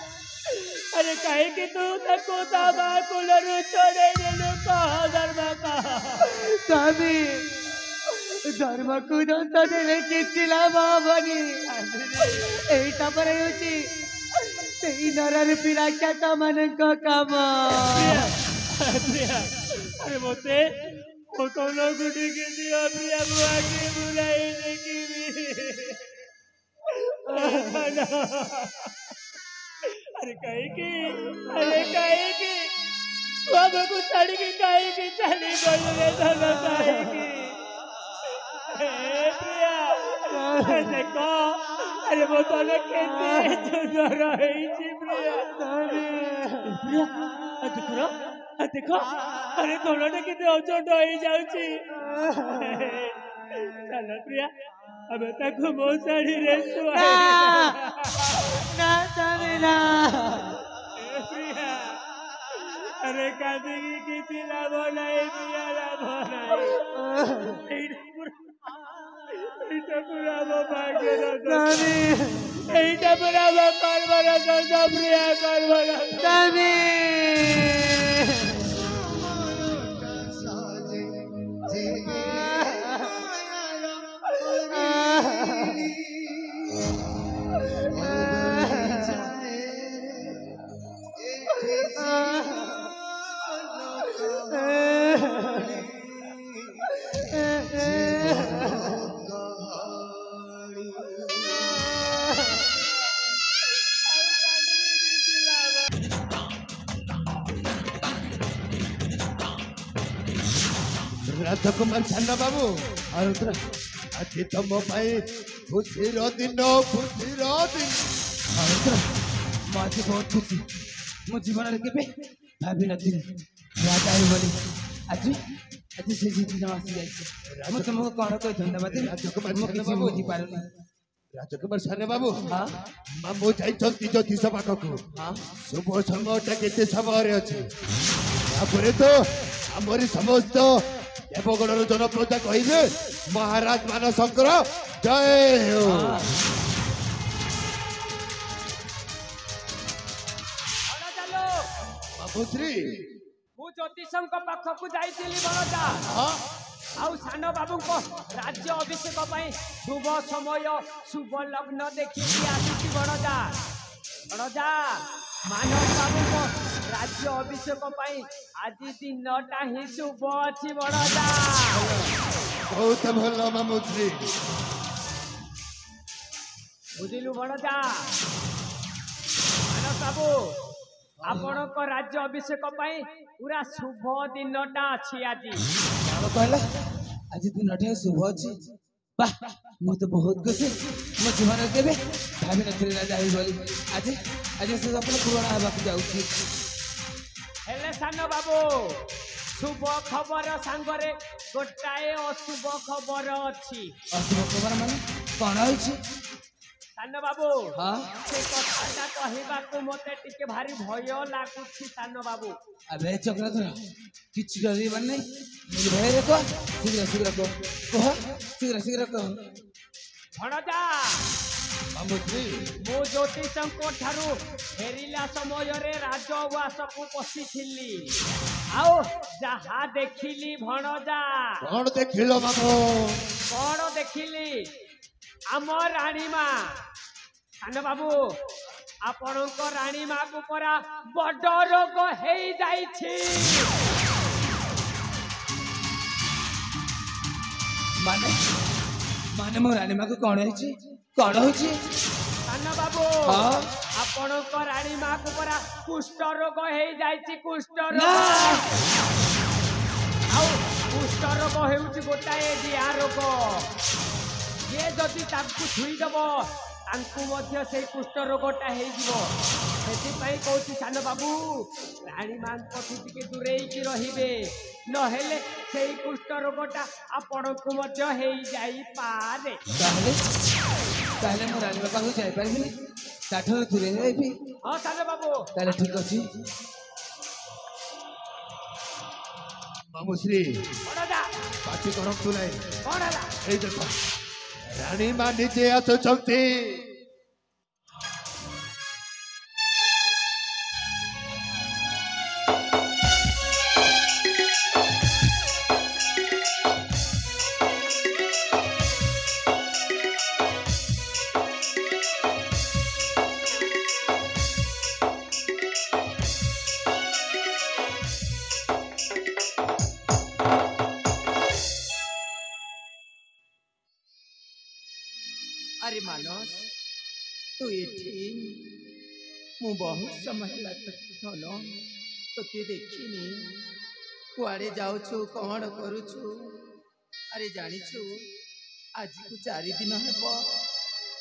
अरे काहे की तू तको दाबा कुलरु छोड़े देलु कहा धर्म कहा स्वामी धर्म को दंत देले किसी लाभ हबनी एटा पर होची सेई नरर पिला ख्यात मानक काम प्रिया अरे मोते वो कौन गुडी के दिया प्रिया बुआ के बुलाई देखी अरे काहे की बाबा को छाड़ी के काहे की चली बोले धन काहे की प्रिया देखो अरे वो तो केते सुंदर है जी प्रिया प्रिया देखो अरे दोनों ने कितने औचोट हो जाउची चलो प्रिया अब तक मो साड़ी रे ना तमेला प्रिया अरे कादी की किसी लाभ नहीं प्रिया लाभ नहीं एटा पूरा वो भाग्य एटा पूरा वो करवरा दो प्रिया करवरा तमे राजकुमार छाना बाबू आरुद्र आज तुम खुशीर दिन आरुद्र मुझे बहुत खुशी मो जीवन के भाभी नी राजा बोली आज आज से दिन आसी जाए तुमको कौन कोई धन्यवाद बुझी पारे राजकुमार छाना बाबू हाँ मामू जाइछन्ति ज्योतिष पाखक हाँ शुभ समयटा केते समय अच्छे तो आमरी समस्त देवगणर जनप्रजा कहे महाराज मानसंकर जय हो बाबूश्री ମୁଁ ଜ୍ୟୋତିଷଙ୍କ ପାଖକୁ ଯାଇଥିଲି ବଣଜା ଆଉ ସାନ ବାବୁଙ୍କ ରାଜ୍ୟ ଅଭିଷେକ ପାଇଁ ଶୁଭ ସମୟ ଶୁଭ ଲଗ୍ନ ଦେଖିକି ଆସିଛି ବଣଜା ବଣଜା ମାନବ ବାବୁଙ୍କ ରାଜ୍ୟ ଅଭିଷେକ ପାଇଁ ଆଜି ଦିନଟା ହିଁ ଶୁଭ ଅଛି ବଣଜା बहुत भल बाबूश्री ବୁଝିଲୁ ବଣଜା ମାନବ ବାବୁ ଆପଣଙ୍କ ରାଜ୍ୟ ଅଭିଷେକ ପାଇଁ ପୁରା ଶୁଭ ଦିନଟା ଅଛି ଆଜି କଣ କହିଲା ଆଜି ଦିନଟି ଶୁଭ ଅଛି ବାଃ ମୁଁ ତ ବହୁତ ଖୁସି ମୋ ଜୀବନରେ କେବେ ଭାବି ନଥିଲି ରାଜା ହେବି ବୋଲି ଆଜି ଆଜି ସେ ସ୍ୱପ୍ନ ପୂରଣ ହେବାକୁ ଯାଉଛି ହେଲେ ସାନ ବାବୁ ଶୁଭ ଖବର ସାଙ୍ଗରେ ଗୋଟାଏ ଅଶୁଭ ଖବର ଅଛି ଅଶୁଭ ଖବର ମାନେ କଣ ହେଇଛି ସାନ ବାବୁ ହଁ ସେ କଥାଟା କହିବାକୁ ମତେ ଟିକେ ଭାରି ଭୟ ଲାଗୁଛି ସାନ ବାବୁ ଆବେ ଚକ୍ରଧର କିଛି ଡରିବାର ନାହିଁ ନିର୍ଭୟରେ କହ ଶୀଘ୍ର କହ ଶୀଘ୍ର କହ ଭଣଜା बाबूश्री ମୁଁ ଜ୍ୟୋତିଷଙ୍କ ଠାରୁ ଫେରିଲା ସମୟରେ ରାଜଉଆସକୁ ପଶିଥିଲି ଆଉ ଯାହା ଦେଖିଲି ଭଣଜା कौन देखिल बाबू କଣ ଦେଖିଲି ଆମ ରାଣୀମା ସାନ ବାବୁ ଆପଣଙ୍କ ରାଣୀମାକୁ ପରା ବଡ ରୋଗ ହେଇଯାଇଛି ମାନେ ମାନେ ମୋ ରାଣୀମାକୁ କଣ ହେଇଛି କଣ ହଉଛି ସାନ ବାବୁ ହଁ ଆପଣଙ୍କ ରାଣୀମାକୁ ପରା କୁଷ୍ଠ ରୋଗ ହେଇଯାଇଛି କୁଷ୍ଠ ନା ରୋଗ ଆଉ କୁଷ୍ଠ ରୋଗ ହେଉଛି ଗୋଟାଏ ଜିଆ ରୋଗ ଯିଏ ଯଦି ତାଙ୍କୁ ଛୁଇଁଦବ ତାଙ୍କୁ ମଧ୍ୟ ସେଇ କୁଷ୍ଠ ରୋଗଟା ହେଇଯିବ ସେଥିପାଇଁ କହୁଛି ସାନ ବାବୁ ରାଣୀ ମାଙ୍କଠୁ ଟିକେ ଦୂରେଇକି ରହିବେ ନହେଲେ ସେଇ କୁଷ୍ଠ ରୋଗଟା ଆପଣଙ୍କୁ ମଧ୍ୟ ହେଇଯାଇପାରେ ତାହେଲେ ମୁଁ ରାଣୀମା ପାଖକୁ ଯାଇପାରିବିନି ତାଠାରୁ ଦୂରେଇ ରହିବି ହଁ ସାନ ବାବୁ ତାହେଲେ ଠିକ ଅଛି बाबूश्री ବଡ଼ଦା पार्टी करतु नहीं କଣ ହେଲା এই দেখো রানী মা নিজে আসুଛନ୍ତି अरे मानस तू एठी मु बहुत समय धन तोते देखिनी कुआड़े जाऊछु कौन करुछु अरे जानिछु आज को 4 दिन हेबो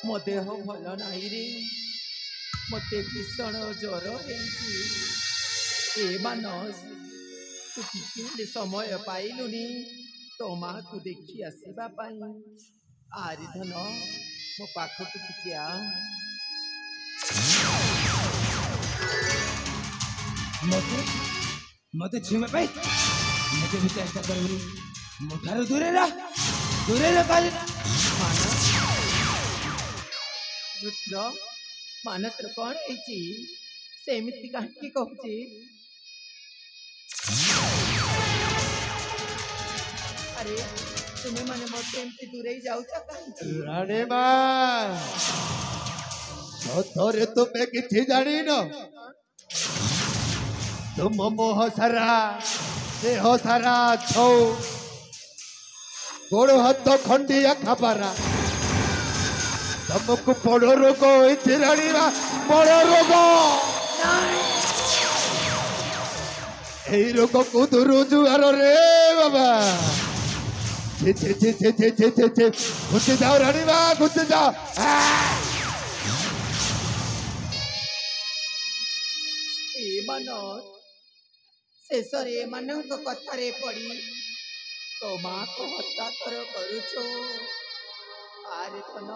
मो देह भल नाही रे मते भीषण ज्वर हेछि ए मानस तू टिके समय पाइलुनी तो माँ को देखी आसीबा पाई आरे धन मो पाखକୁ ଟିକେ आ मते छुइबा पाई मते भी चेष्टा करबी मोठारो दूरे रह काली रुद्र मानस ର କଣ ହେଇଛି ସେମିତି କାହିଁକି କହୁଛି अरे तुम्हें माने मते एमती दूरे ही जाउचा काहे रानी माँ सतरे तुम्हें किसी जानी न तुम मोह सारा देह सारा छौ गोड़ हाथ खंडिया खाबारा तुमको बड़ रोग होइछि रानी माँ बड़ रोग এই रोग को दूर जुआर रे बाबा छे छे छे छे छे छे छे छे घुसे जाओ रानी माँ घुसे जाओ ए मानस शेषरे एମାନଙ୍କ କଥାରେ ପଡ଼ି तो माँ को हत्यातर करुछो आरे धन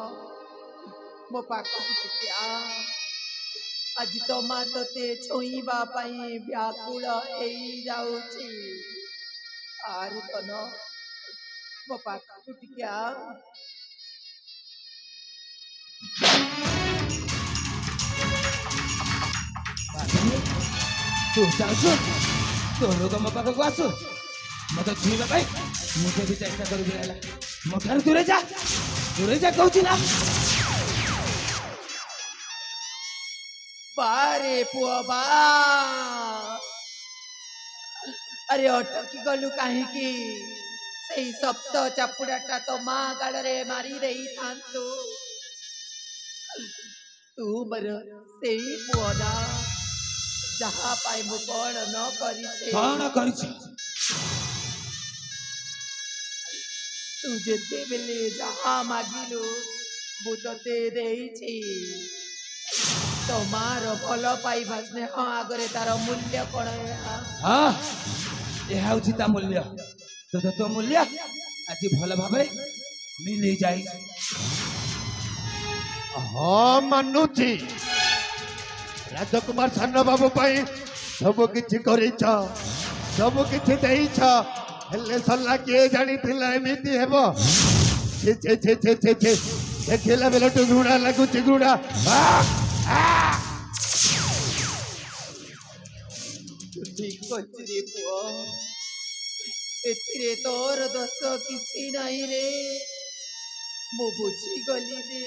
मो पाखକୁ ଟିକେ आ आज तो माँ तोते छुईबा पाई व्याकुल हेई जाउची आरे धन मो पाखକୁ ଟିକେ आ तू चाहू तो लोग मो पाखक आसु मत छुईबा भाई मुझे भी चेष्टा कर मो ठार दूरे जा कहूची ना बारे पुआ बा अरे अटकी गलु कहीं से सप्त चापुड़ाटा तो माँ गाड़े मारी रही थांतु तू मर से पुआ ना जहाँ पाई मु कौन न करी तू जेते बेले जहाँ मागिलु मु तते देइछि तमार भल पाइबा स्नेह आगरे तार मूल्य कौन हाँ यह हूँ ता मूल्य तो मूल्य आज भल भाव मिली जाए हाँ मानुची राजकुमार सान बाबू पाई सब किछि करिछ सब किछि देइछ हेले सल्ला के जानी थिला एमिति हेबो छे छे छे छे छे छे देखिला बेला तो गुड़ा लागुची गुड़ा ठीक कछि रे पुआ एथिरे तोर दोष किछि नाही रे मो बुझी गली रे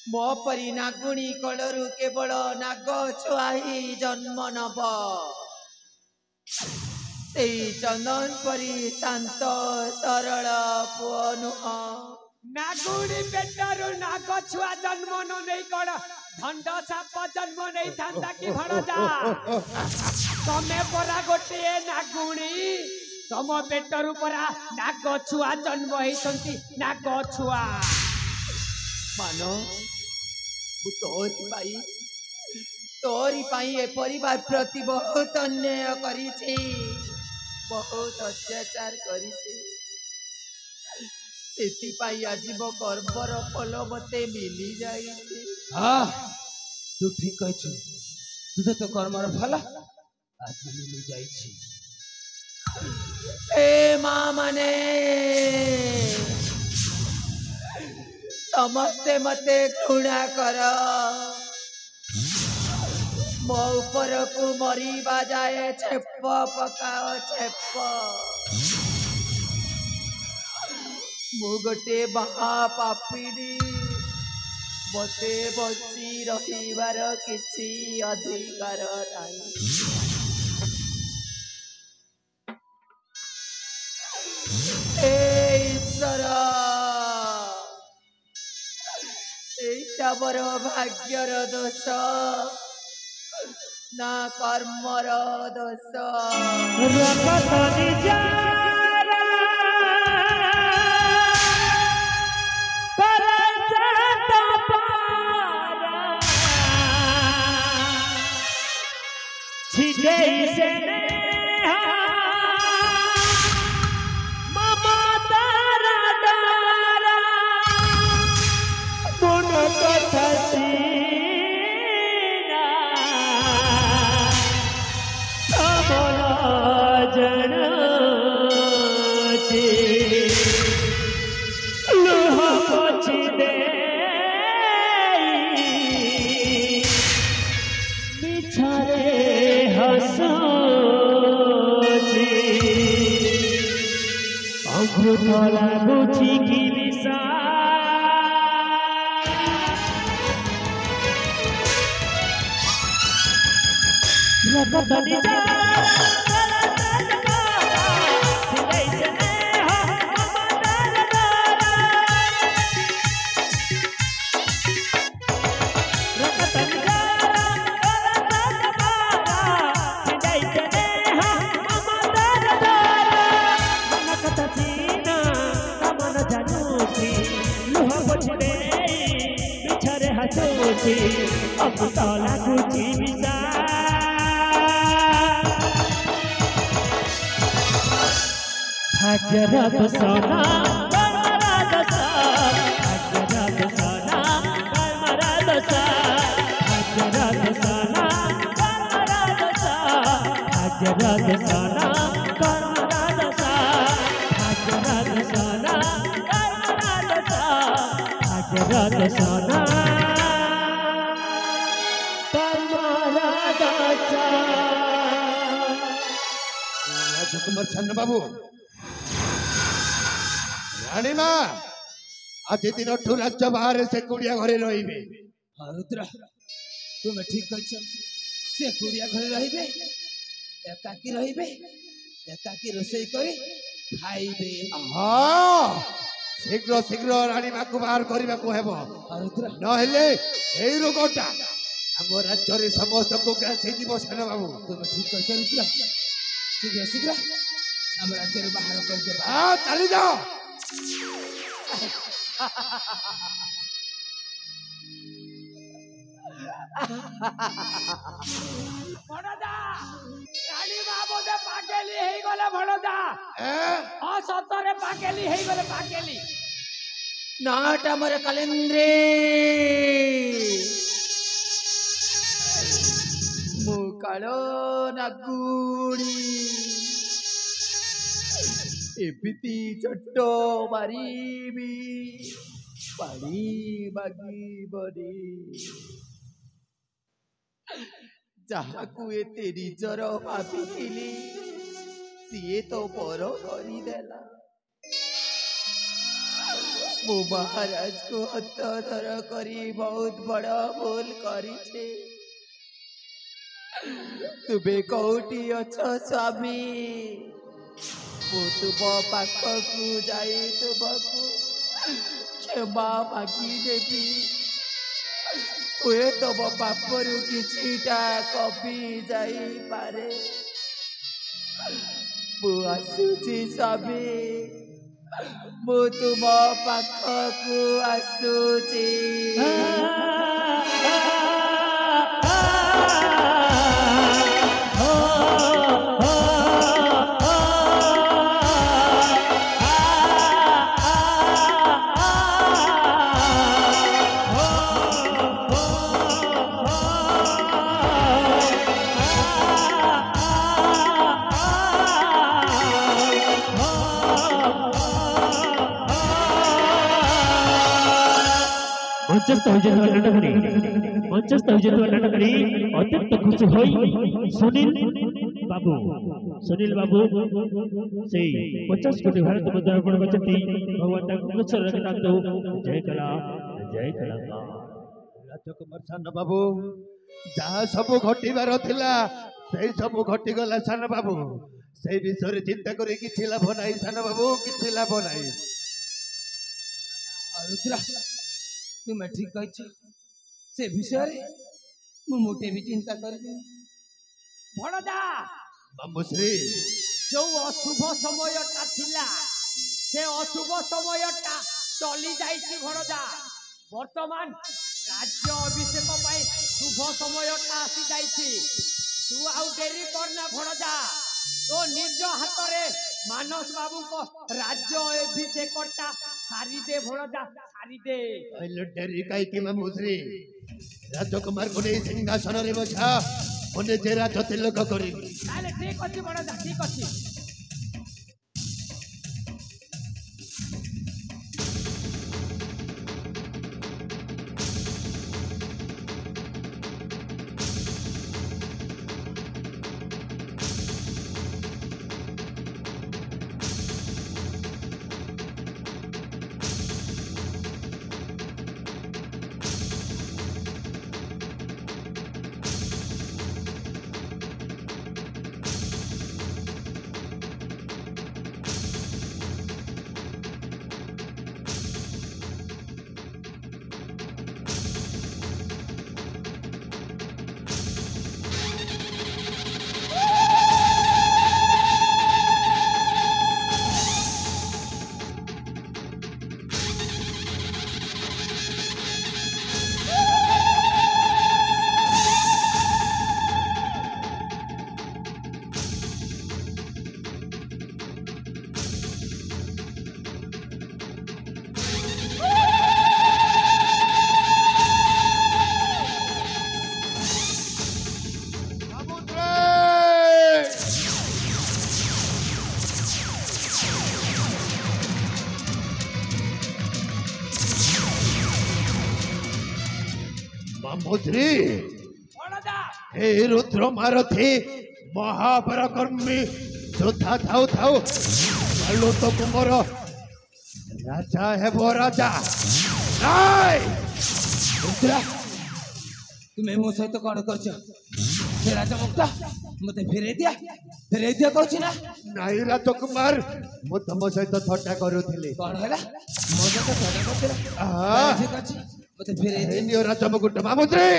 मो परी नागुणी कलरु केवल नाग छुआही जन्म नब चंदन परी शांत सरल पुआ नुह नागुणी पेटरु नाग छुआ जन्म नहीं कण धंड साप जन्म नहीं था कि भड़जा तमे परा गोटे नागुणी तम पेटरु परा नाग छुआ जन्म होइसंती नाग छुआ मानो तोरी पाई ए परिवार प्रति बहुत अन्याय करी बहुत अत्याचार करी आज मो कर्मर फल मते मिली जाई हाँ तू ठीक कह तू तो कर्मर फल आज मिली जाई ए माँ मने समस्ते मते घृणा कर मो ऊपर को मरी बाजाए छेप पकाओ छेप मु गोटे महापापिनी मते बची रहिबार किछि अधिकार नाही ए ईश्वर एटा मोर भाग्यर दोष ना कर्मर दोष Karma राजकुमार सान्न बाबू रानी माँ आज दिन राज्य बाहर से कुड़िया घरे रहिबे रुद्र तुम्हें ठीक कह से कुड़िया घरे रहिबे एकाकी रहिबे एकाकी रोषेई करे खाइबे हाँ शीघ्र शीघ्र रानी माँ को बाहर करने को हेबो रुद्र नहेले एई रोगटा हम राज्य रे समस्त को ग्रास हे जीव सान्न बाबू तुम्हें ठीक कह रुद्र शीघ्र शीघ्र हम राज्य बाहर कर देबा हाँ चली जाओ भणजा रानी मां बोधे पाकेली हेई गले भणजा हां सतरे पाकेली हेई गले पाकेली नाट अमर कलेंद्रे मुकालो नागुड़ी एपिति चट्टो मारीबी पानी बागी बरी ଯାହାକୁ ଏତେ ନିଜର ଭାବିଥିଲି ସିଏ ତ ପର କରିଦେଲା ମୁଁ ମହାରାଜକୁ ହତଧର କରି ବହୁତ ବଡ଼ ଭୁଲ କରିଛେ ତୁମେ କୋଉଠି ଅଛ ସ୍ୱାମୀ ମୁଁ ତୁମ ପାଖକୁ ଯାଇ ତୁମକୁ କ୍ଷମା ମାଗିଦେବି हुए तो मो बापरू किछिटा कपि जाइपारे मु आसुची स्वामी मु तुम पाखकु आसुची मंचस्थ हो नाटक अत्यंत खुशी होई सुनील बाबू से 50 कोटी भारत मुद्रा अर्पण करते भगवान जय कला राजकुमार सान्न बाबू जहाँ सब घटिबार थिला से सब घटी गला सान्न बाबू से विषय चिंता करी किछि लाभ नाही सान्न बाबू किछि लाभ नाही रुद्र तुम्हें ठीक कह से विषय मुझे भी चिंता कर भणजा मामुश्री जो अशुभ समयटा थिला से अशुभ समयटा चली जाइछि भणजा वर्तमान राज्य अभिषेक पाई शुभ समयटा आसी जाइछि तू आउ डेरी करना भणजा तो निज हाथ रे मानस बाबू को राज्य अभिषेकटा सारी दे भणजा सारी दे डेरी काई कि मामुश्री राजकुमार को नहीं सिंहासन रे बसा ओने जेरा तिलक करी ताले ठीक अछि भणजा ठीक अछि मामुश्री हे रुद्र मारथी महापराक्रमी ଯୋଦ୍ଧା ଥାଉ ଥାଉ ଚାଲୁ ତ କୁମର ରାଜା ହେବ ରାଜା। ରୁଦ୍ରା ତୁମେ ମୋ ସହିତ କଣ କରୁଛ? ସେ ରାଜା ମୁକ୍ତ ମତେ ଫେରେଇ ଦିଆ କହୁଛି ନା? ନାଇଁ ରାଜକୁମାର ମୁଁ ତମ ସହିତ ଥଟ୍ଟା କରୁଥିଲି। କଣ ହେଲା? ମୋ ସହିତ ଥଟ୍ଟା କରୁଥିଲ? ଠିକ ଅଛି ମତେ ଫେରେଇ ଦିଅ। ନିଅ ରାଜା ମୁକୁଟ ମାମୁଦ୍ରୀ।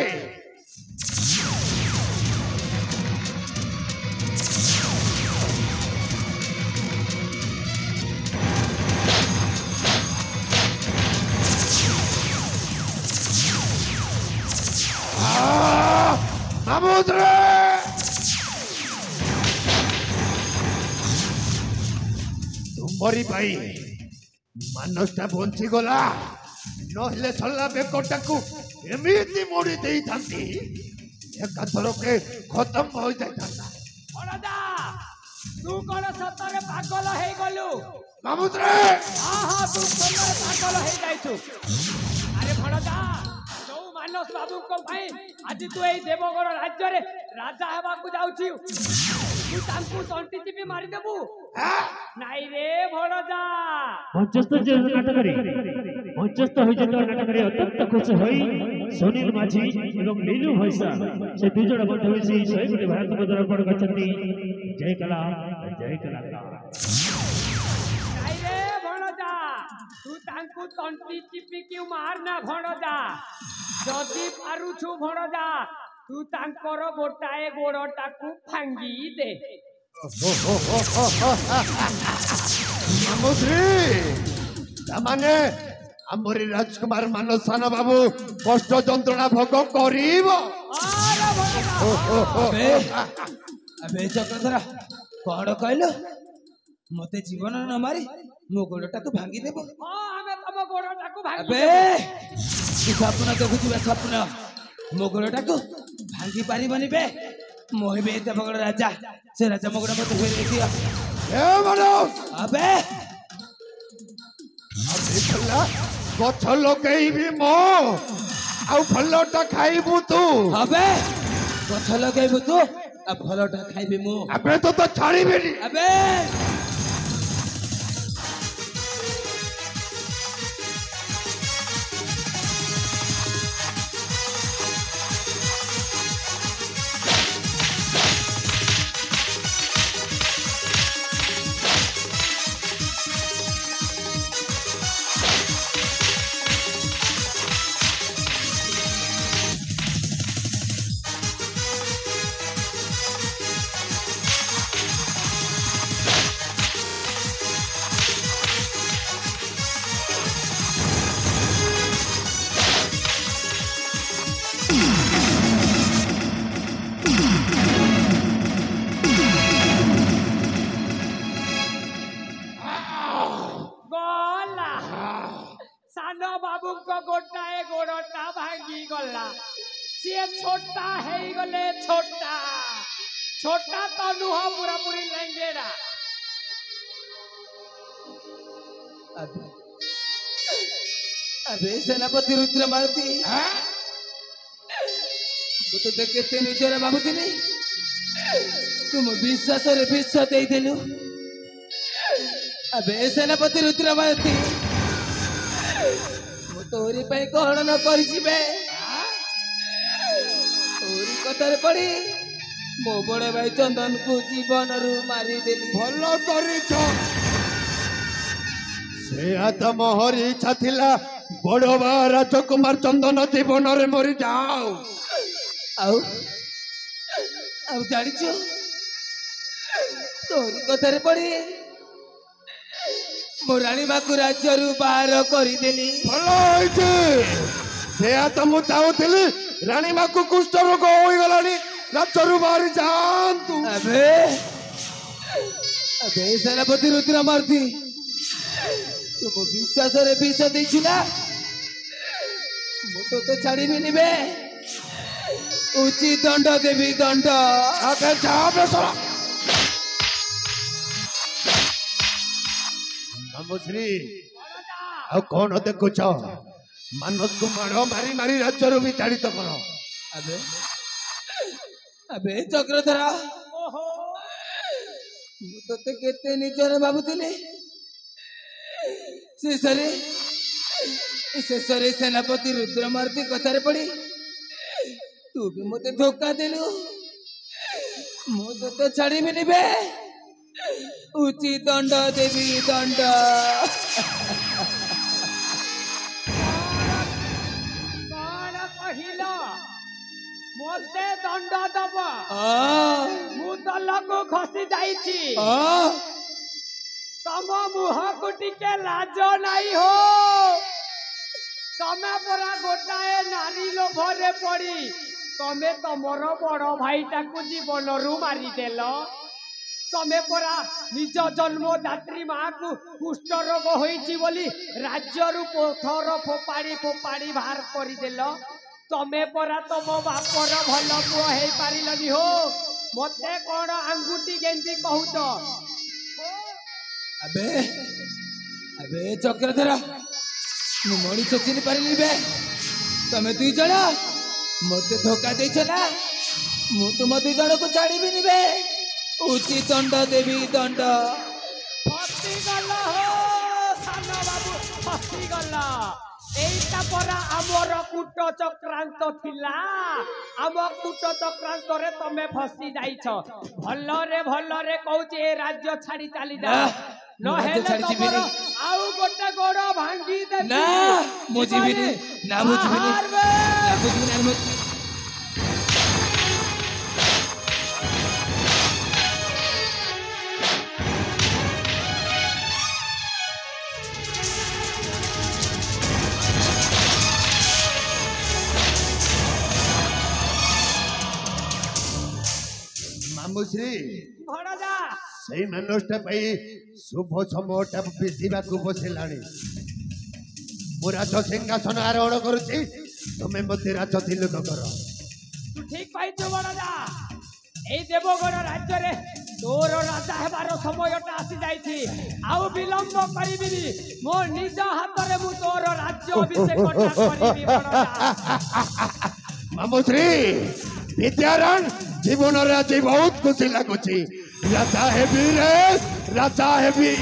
ମାମୁଦ୍ରୀ ତୁମରି ପାଇଁ ମାନସଟା ବଞ୍ଚିଗଲା, ନହେଲେ ସଲା ବେକଟାକୁ ଏମିତି ମୋଡ଼ି ଦେଇଥାନ୍ତି ଏକାଥରକେ ଖତମ ହୋଇଯାଇଥାନ୍ତା। ଭଣଜା ତୁ କଣ ସତରେ ପାଗଳ ହେଇଗଲୁ? ମାମୁଦ୍ରୀ ହଁ ତୁ ସତରେ ପାଗଳ ହେଇଯାଇଛୁ। ଆରେ ଭଣଜା ଯୋଉ ମାନସ ବାବୁଙ୍କ ପାଇଁ ଆଜି ତୁ ଏଇ ଦେବଗଡ଼ ରାଜ୍ୟରେ ରାଜା ହେବାକୁ ଯାଉଛୁ, ତୁ ତାଙ୍କୁ ତଣ୍ଟି ଚିପି ମାରିଦେବୁ? ନାଇଁ ରେ ଭଣଜା। ମଞ୍ଚସ୍ଥ ନାଟକରେ ଅତ୍ୟନ୍ତ ଖୁସି ହୋଇ ସୁନୀଲ ମାଝୀ ଏବଂ ଲିଲୁ ଭୈସା ସେ ଦୁଇ ଜଣ ମଧ୍ୟ ମିଶି 100 କୋଟି ଭାରତ ମୁଦ୍ରା ଅର୍ପଣ କରିଛନ୍ତି। ଜୟ କଲା ଜୟ କଲାକାର। ନାଇଁ ରେ ଭଣଜା ତୁ ତାଙ୍କୁ ତଣ୍ଟି ଚିପିକି ମାରନା ଭଣଜା। ଯଦି ପାରୁଛୁ ଭଣଜା ତୁ ତାଙ୍କର ଗୋଟାଏ ଗୋଡଟାକୁ ଭାଙ୍ଗି ଦେ। ମାମୁଦ୍ରୀ ତାମାନେ ଆମରି ରାଜକୁମାର ମାନସ ସାନ ବାବୁ କଷ୍ଟ ଯନ୍ତ୍ରଣା ଭୋଗ କରିବ। ଆବେ ଚକ୍ରଧର କଣ କହିଲୁ? ମତେ ଜୀବନ ନ ମାରି ମୋ ଗୋଡଟାକୁ ଭାଙ୍ଗିଦେବ? ଆମେ ତମ ଗୋଡଟାକୁ ଭାଙ୍ଗି ଆବେ ତୁ ସ୍ୱପ୍ନ ଦେଖୁଛୁ ବେ ସ୍ୱପ୍ନ। ମୋ ଗୋଡଟାକୁ ଭାଙ୍ଗି ପାରିବନି ବେ। ମୁଁ ହେବି ଏ ଦେବଗଡ଼ ରାଜା। ସେ ରାଜା ମୋ ଗୋଡ ମତେ ଫେରେଇ ଦିଅ। ଆବେ ଗଛ ଲଗେଇବି ମୁଁ ଆଉ ଫଲଟା ଖାଇବୁ ତୁ। ଆବେ ଗଛ ଲଗେଇବୁ ତୁ ଆଉ ଫଲଟା ଖାଇବି ମୁଁ। ଆବେ ତ ଛାଡ଼ିବିନି। ଆବେ ସାନ ବାବୁଙ୍କ ଗୋଟାଏ ଗୋଡଟା ଭାଙ୍ଗି ଗଲା। ସିଏ ଛୋଟା ହେଇଗଲେ ଛୋଟା ତ ନୁହଁ ପୁରାପୁରି ଲେଙ୍ଗେଡା। ଆବେ ସେନାପତି ରୁଦ୍ର ମାରୁତି ମୁଁ ତତେ କେତେ ନିଜର ଭାବୁଥିଲି। ତୁମ ବିଶ୍ୱାସରେ ବିଶ୍ୱାସ ଦେଇଦେଲୁ। ଆବେ ସେନାପତି ରୁଦ୍ର ମାରୁତି ମୁଁ ତୋରି ପାଇଁ କଣ ନ କରିଛି ବେ। ତୋରି କଥାରେ ପଡି ମୋ ବଡ ଭାଇ ଚନ୍ଦନକୁ ଜୀବନରୁ ମାରିଦେଲି। ଭଲ କରିଛ। ସେୟା ତ ମୋହର ଇଚ୍ଛା ଥିଲା ବଡ ବା ରାଜକୁମାର ଚନ୍ଦନ ଜୀବନରେ ମରିଯାଉ। ଆଉ ଜାଣିଛୁ ତୋରି କଥାରେ ପଡି ମୋ ରାଣୀମାକୁ ରାଜ୍ୟରୁ ବାହାର କରିଦେଲି। ଭଲ ହେଇଛି। ସେୟା ତ ମୁଁ ଚାହୁଁଥିଲି ରାଣୀମାକୁ କୁଷ୍ଠ ରୋଗ ହୋଇଗଲାଣି, ରାଜ୍ୟରୁ ବାହାରି ଯାଆନ୍ତୁ। ଆବେ ସେନାପତି ରୁଦ୍ର ମାରୁତି ତୁମ ବିଶ୍ୱାସରେ ବିଷ ଦେଇଛୁ ନା? ମୁଁ ତୋତେ ଛାଡ଼ିବିନି ବେ। ଉଚିତ ଦଣ୍ଡ ଦେବି ଦଣ୍ଡ। ମାମୁଶ୍ରୀ ଆଉ କଣ ଦେଖୁଛ? ମାନସକୁ ମାଡ଼ ମାରି ମାରି ରାଜ୍ୟରୁ ବିତାଡ଼ିତ କର। ଆବେ ଚକ୍ରଧର ମୁଁ ତତେ କେତେ ନିଜର ଭାବୁଥିଲି ଶେଷରେ ସେନାପତି ରୁଦ୍ରମାରୁତି କଥାରେ ପଡି ତୁ ବି ମତେ ଧୋକା ଦେଲୁ। ମୁଁ ତତେ ଛାଡ଼ିବିନି ବେ। ଉଚିତ ଦଣ୍ଡ ଦେବି ଦଣ୍ଡ। କଣ କହିଲ ମତେ ଦଣ୍ଡ ଦବ? ମୁଁ ତଲକୁ ଖସି ଯାଇଛି। ତମ ମୁହଁକୁ ଟିକେ ଲାଜ ନାହିଁ ହୋ। ତମେ ପରା ଗୋଟାଏ ନାରୀ ଲୋଭରେ ପଡି ତମେ ତମର ବଡ ଭାଇଟାକୁ ଜୀବନରୁ ମାରିଦେଲ। ତମେ ପରା ନିଜ ଜନ୍ମଦାତ୍ରୀ ମାକୁ କୁଷ୍ଠ ରୋଗ ହୋଇଛି ବୋଲି ରାଜ୍ୟରୁ ପଥର ଫୋପାଡ଼ି ଫୋପାଡ଼ି ବାହାର କରିଦେଲ। ତମେ ପରା ତମ ବାପର ଭଲ ପୁଅ ହେଇପାରିଲନି ହୋ। ମତେ କଣ ଆଙ୍ଗୁଠି ଗେଞ୍ଜି କହୁଛ? ଆବେ ଆବେ ଚକ୍ରଧର ମୁଁ ମଣିଷ ଚିହ୍ନି ପାରିଲି ବେ। ତମେ ଦୁଇ ଜଣ ମତେ ଧୋକା ଦେଇଛ ନା। ମୁଁ ତୁମ ଦୁଇ ଜଣକୁ ଛାଡ଼ିବିନି ବେ। ଉଚିତ ଦଣ୍ଡ ଦେବି ଦଣ୍ଡ। ଫସିଗଲ ହୋ ସାନ ବାବୁ, ଫସିଗଲ। এইটা পরা আমার কূট চক্রান্ত ଥିଲା। ଆମ କୂଟ ଚକ୍ରାନ୍ତରେ ତମେ ଫସି ଯାଇଛ। ଭଲରେ କହୁଛି ଏ ରାଜ୍ୟ ଛାଡ଼ି ଚାଲି ଯା। ନହେଲେ ତମର ଆଉ ଗୋଟେ ଗୋଡ଼ ଭାଙ୍ଗି ଦେବି। ନା ମୁଁ ଯିବିନି। ନା ମୁଁ ଯିବିନି। ମାମୁଶ୍ରୀ ଭଣଜା ସେଇ ମାନସଟା ପାଇଁ ଶୁଭ ସମୟଟା ବିତିବାକୁ ବସିଲାଣି। ମୁଁ ରାଜ ସିଂହାସନ ଆରୋହଣ କରୁଛି, ତମେ ମୋତେ ରାଜ ତିଲକ କର। ତୁ ଠିକ କହିଛୁ ଭଣଜା। এই দেবগণ রাজ্যরে তোর রাজা হেবার সময়টা আসি যাইছি। আউ বিলম্ব করিবিনি। মো নিজ হাতরে মু তোর রাজ্য অভিষেকটা করিবি ভণজা। মামুশ্রী বিদ্যারণ জীবନରେ আଜି ବହୁତ ଖୁସି ଲାଗୁଛି। ରାଜା ହେବି ରେ, ରାଜା ହେବି।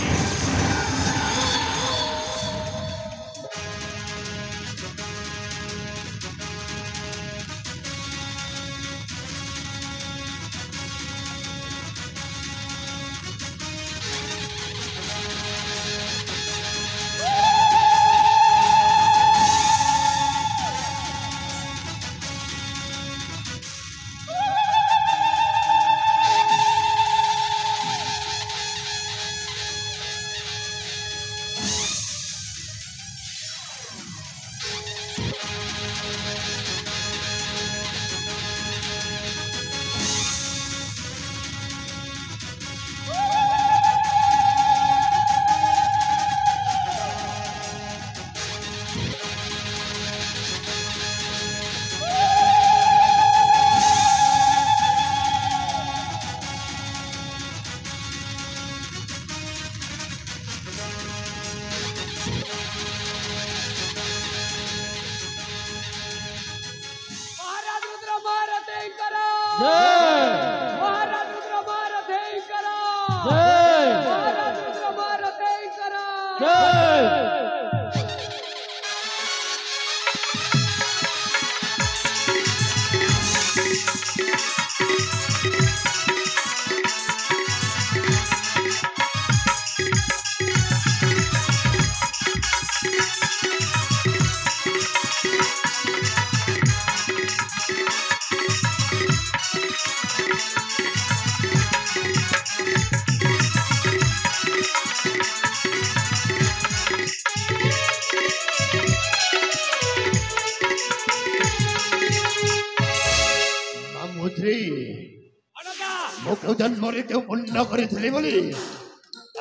ଜନ୍ମରେ କେଉଁ ପୁଣ୍ୟ କରିଥିଲି ବୋଲି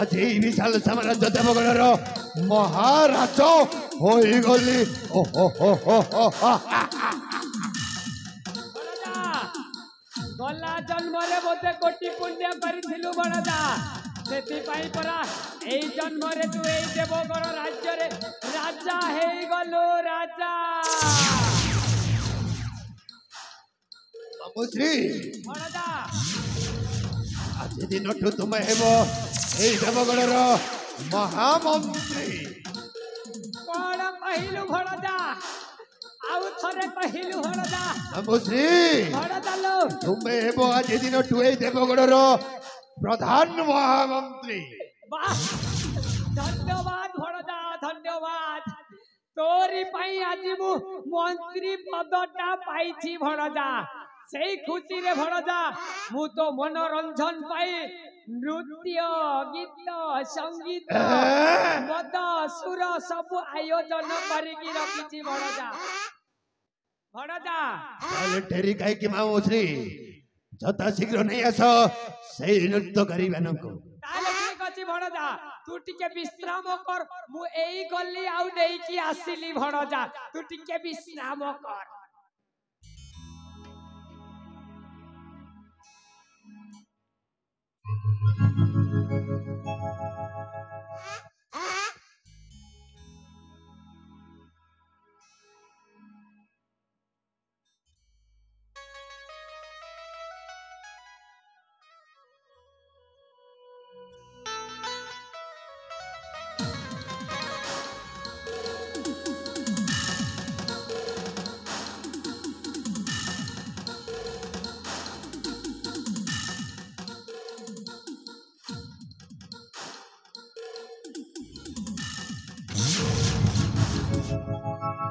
ଆଜି ଏହି ବିଶାଳ ସାମ୍ରାଜ୍ୟ ଦେବଗଣର ମହାରାଜ ହୋଇଗଲି। ଗଲା ଜନ୍ମରେ ବୋଧେ କୋଟି ପୁଣ୍ୟ କରିଥିଲୁ ବଣଜା। ସେଥିପାଇଁ ପରା ଏଇ ଜନ୍ମରେ ତୁ ଏଇ ଦେବଗଣ ରାଜ୍ୟରେ ରାଜା ହେଇଗଲୁ ରାଜା। ମାମୁଶ୍ରୀ ବଣଜା ଆଜି ସେଦିନଠୁ ତୁମେ ହେବ ଏଇ ଦେବଗଡ଼ର ମହାମନ୍ତ୍ରୀ। କଣ କହିଲୁ ଭଣଜା? ଆଉ ଥରେ କହିଲୁ ଭଣଜା। ମାମୁଶ୍ରୀ ଭଣଜା ଲୋ, ତୁମେ ହେବ ଆଜି ଦିନଠୁ ଏଇ ଦେବଗଡ଼ର ପ୍ରଧାନ ମହାମନ୍ତ୍ରୀ। ବାଃ, ଧନ୍ୟବାଦ ଭଣଜା, ଧନ୍ୟବାଦ। ତୋରି ପାଇଁ ଆଜି ମୁଁ ମନ୍ତ୍ରୀ ପଦଟା ପାଇଛି ଭଣଜା। ସେଇ ଖୁସିରେ ଭଣଜା ମୁଁ ତ ମନୋରଞ୍ଜନ ପାଇଁ ନୃତ୍ୟ, ଗୀତ, ସଙ୍ଗୀତ, ମଦ, ସୁର ସବୁ ଆୟୋଜନ କରିକି ରଖିଛି ଭଣଜା। ଭଣଜା ତାହେଲେ ଡେରି କାହିଁକି ମାମୁଶ୍ରୀ, ଯଥା ଶୀଘ୍ର ନେଇ ଆସ ସେଇ ନୃତ୍ୟକାରୀ ମାନଙ୍କୁ। ତାହେଲେ ଠିକ ଅଛି ଭଣଜା, ତୁ ଟିକେ ବିଶ୍ରାମ କର। ମୁଁ ଏଇ ଗଲି ଆଉ ନେଇକି ଆସିଲି ଭଣଜା, ତୁ ଟିକେ ବିଶ୍ରାମ କର।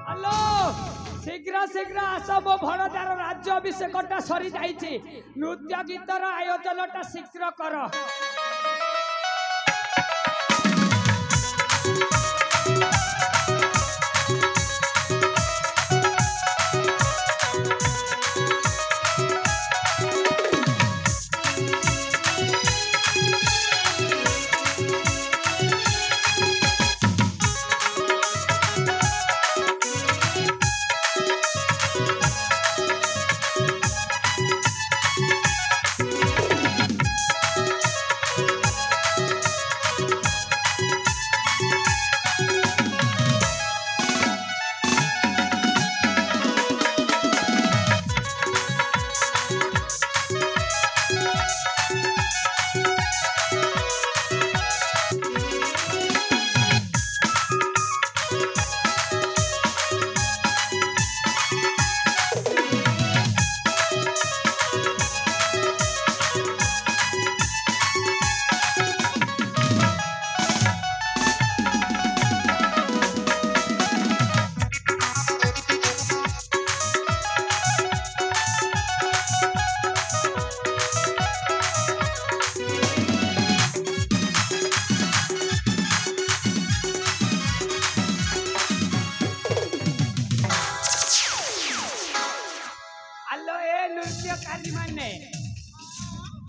ହ୍ୟାଲୋ, ଶୀଘ୍ର ଶୀଘ୍ର ଆସ, ମୋ ଭଣଜାର ରାଜ୍ୟ ଅଭିଷେକଟା ସରି ଯାଇଛି। ନୃତ୍ୟ ଗୀତର ଆୟୋଜନଟା ଶୀଘ୍ର କର।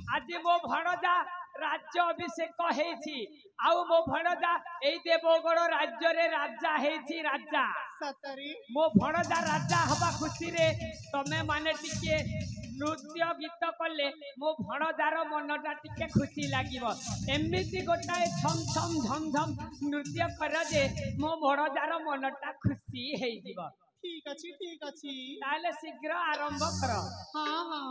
ଆଜି ମୋ ଭଣଜା ରାଜ୍ୟ ଅଭିଷେକ ହେଇଛି, ଆଉ ମୋ ଭଣଜା ଏଇ ଦେବଗଡ଼ ରାଜ୍ୟରେ ରାଜା ହେଇଛି। ରାଜା ମୋ ଭଣଜା ରାଜା ହବା ଖୁସିରେ ତମେ ମାନେ ଟିକେ ନୃତ୍ୟ ଗୀତ କଲେ ମୋ ଭଣଜାର ମନଟା ଟିକେ ଖୁସି ଲାଗିବ। ଏମିତି ଗୋଟାଏ ଛମ୍ ଛମ୍ ଝମ୍ ଝମ୍ ନୃତ୍ୟ କର ଯେ ମୋ ଭଣଜାର ମନଟା ଖୁସି ହେଇଯିବ। ଠିକ ଅଛି ତାହେଲେ ଶୀଘ୍ର ଆରମ୍ଭ କର। ହଁ ହଁ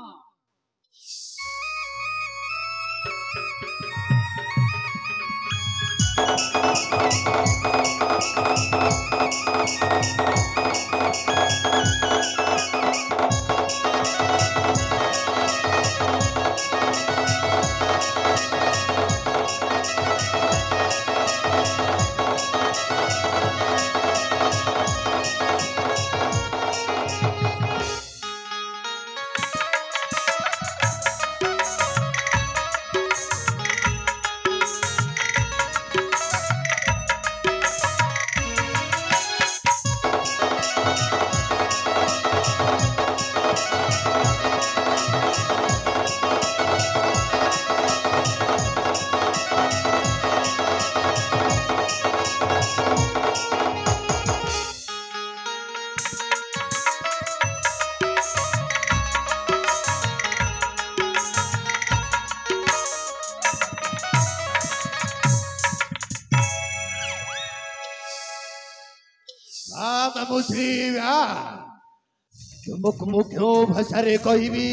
तुमको मु क्यों भाषा कहबी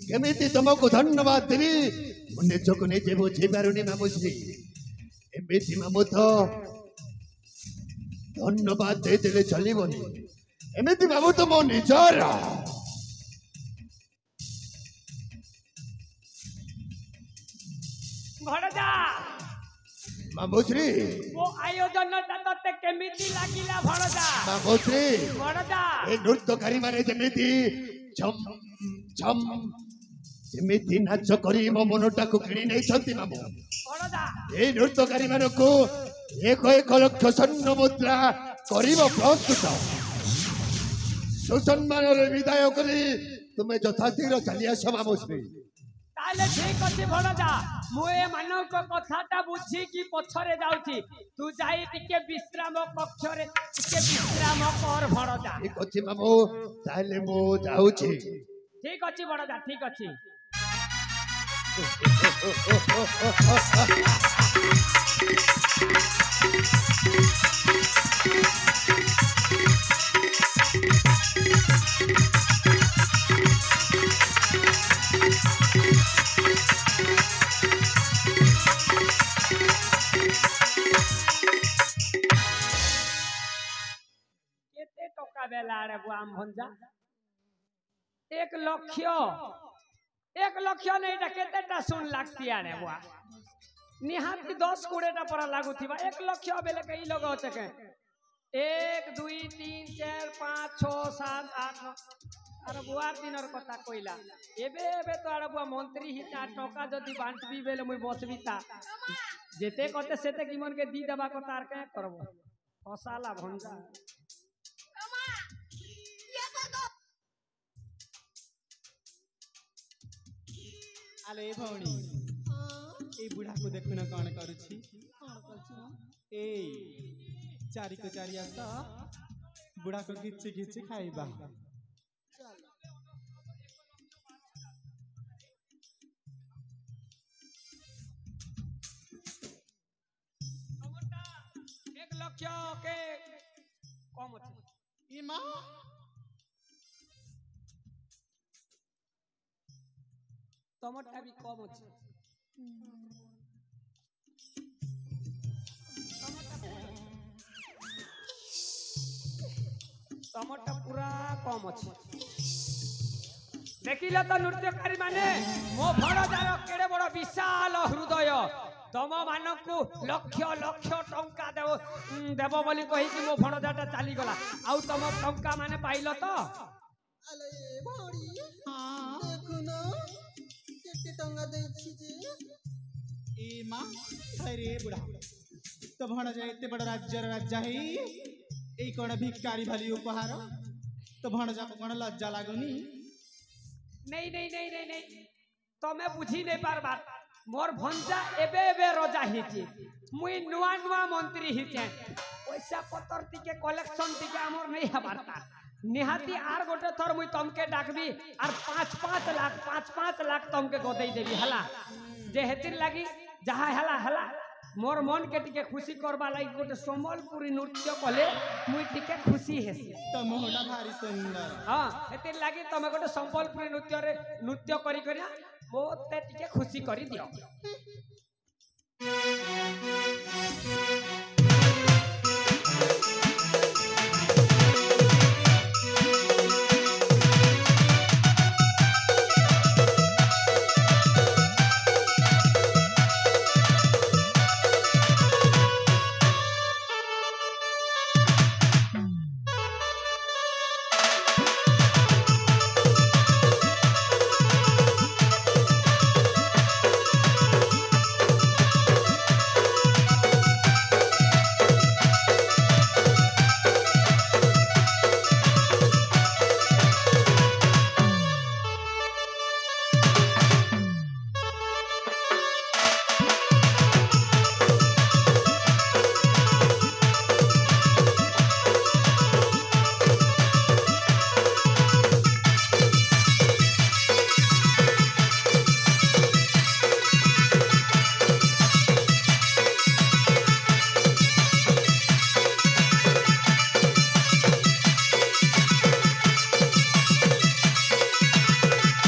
केमिति तुमको धन्यवाद देवी ମୁଁ ନିଜକୁ ନିଜେ ବୁଝିପାରୁନି ମାମୁଶ୍ରୀ। ଏମିତି ମାମୁ ତ ଧନ୍ୟବାଦ ଦେଇଦେଲେ ଚଳିବନି। ଏମିତି ମାମୁ ତ ମୋ ନିଜର। ଭଣଜା ମାମୁଶ୍ରୀ ମୋ ଆୟୋଜନଟା ତତେ କେମିତି ଲାଗିଲା ଭଣଜା? ମାମୁଶ୍ରୀ ଭଣଜା ଏ ନୃତ୍ୟକାରୀ ମାନେ ଯେମିତି ଝମ୍ ଝମ୍ ଯେମିତି ନାଚ କରି ମୋ ମନଟାକୁ କିଣି ନେଇଛନ୍ତି ମାମୁ। ଭଣଜା এই নৃত্যকারী মানুষ এক এক লক্ষ স্বর্ণ মুদ্রা করিব প্রস্তুত। সুসম্মানের বিদায় করি তুমি যথাশীঘ্র চালি আস মামুশ্রী। তাহলে ঠিক আছে ভণজা, ମୁଁ ଏମାନଙ୍କ କଥାଟା ବୁଝିକି ପଛରେ ଯାଉଛି। ତୁ ଯାଇ ଟିକେ ବିଶ୍ରାମ କକ୍ଷରେ ଟିକେ ବିଶ୍ରାମ କର ଭଣଜା। ঠিক ଅଛି ମାମୁ, ତାହେଲେ ମୁଁ ଯାଉଛି। ଠିକ ଅଛି ଭଣଜା, ଠିକ ଅଛି। କେତେ ଟଙ୍କା ବେଲା ଆଡେ ବୁଆମ ଭଞ୍ଜା? 1 ଲକ୍ଷ नहीं टा केतेटा सुन लागती आने बुआ निहाती 10-20टा परा लागुथिबा 1 लक्ष बेले कई लोग होते के 1 2 3 4 5 6 7 8 9 अरे बुआ दिनर कथा कइला एबे एबे तो आरे बुआ मंत्री ही टका जदी बांटबी बेले मुई बचबीता जेते कते सेते किमन के दी देबा कथा आर के करबो फसाला भंजा। आले भौणी ए बुढ़ा को देखु न कौन करुछि ए चारी को चारी आस बुढ़ा को घिची घिची खाइबा। एक लक्ष के कम अछि इमा टमाटर भी कम अच्छे टमाटर पूरा कम अच्छे देखिल तो नृत्यकारी माने मो भणजार केड़े बड़ विशाल हृदय तम मानकु लक्ष लक्ष टंका देव बोली कहि कि मो भणजाटा चली गला आउ तम टंका माने पाइल तो आले भौणी हां देखुनो केते टंगा देछि जे ए मां अरे बुढ़ा तो भणजा एते बड़ राज्यर राजा है ए कोन भिखारी भली उपहार तो भणजा को कोन लज्जा लागुनी? नहीं नहीं नहीं नहीं नहीं तमे बुझी नहीं पारबा मोर भंजा एबे एबे राजा हिची मुई नुआ नुआ मंत्री हिचे पैसा पतर टिके कलेक्शन टिके हमर नहीं हबारता निहाती आर गोटे थर मुई तमके डाकबी आर 5-5 लाख तमके गदेई देबी हला जे हेतिर लागी जहा हला हला मोर मन के टिके खुशी करबा लागी गोटे संबलपुरी नृत्य कले मुई टिके खुशी हेसी तो मोहना भारी सुंदर हां हेतिर लागी तमे गोटे संबलपुरी नृत्य करी करी मोते टिके खुशी करी दियो।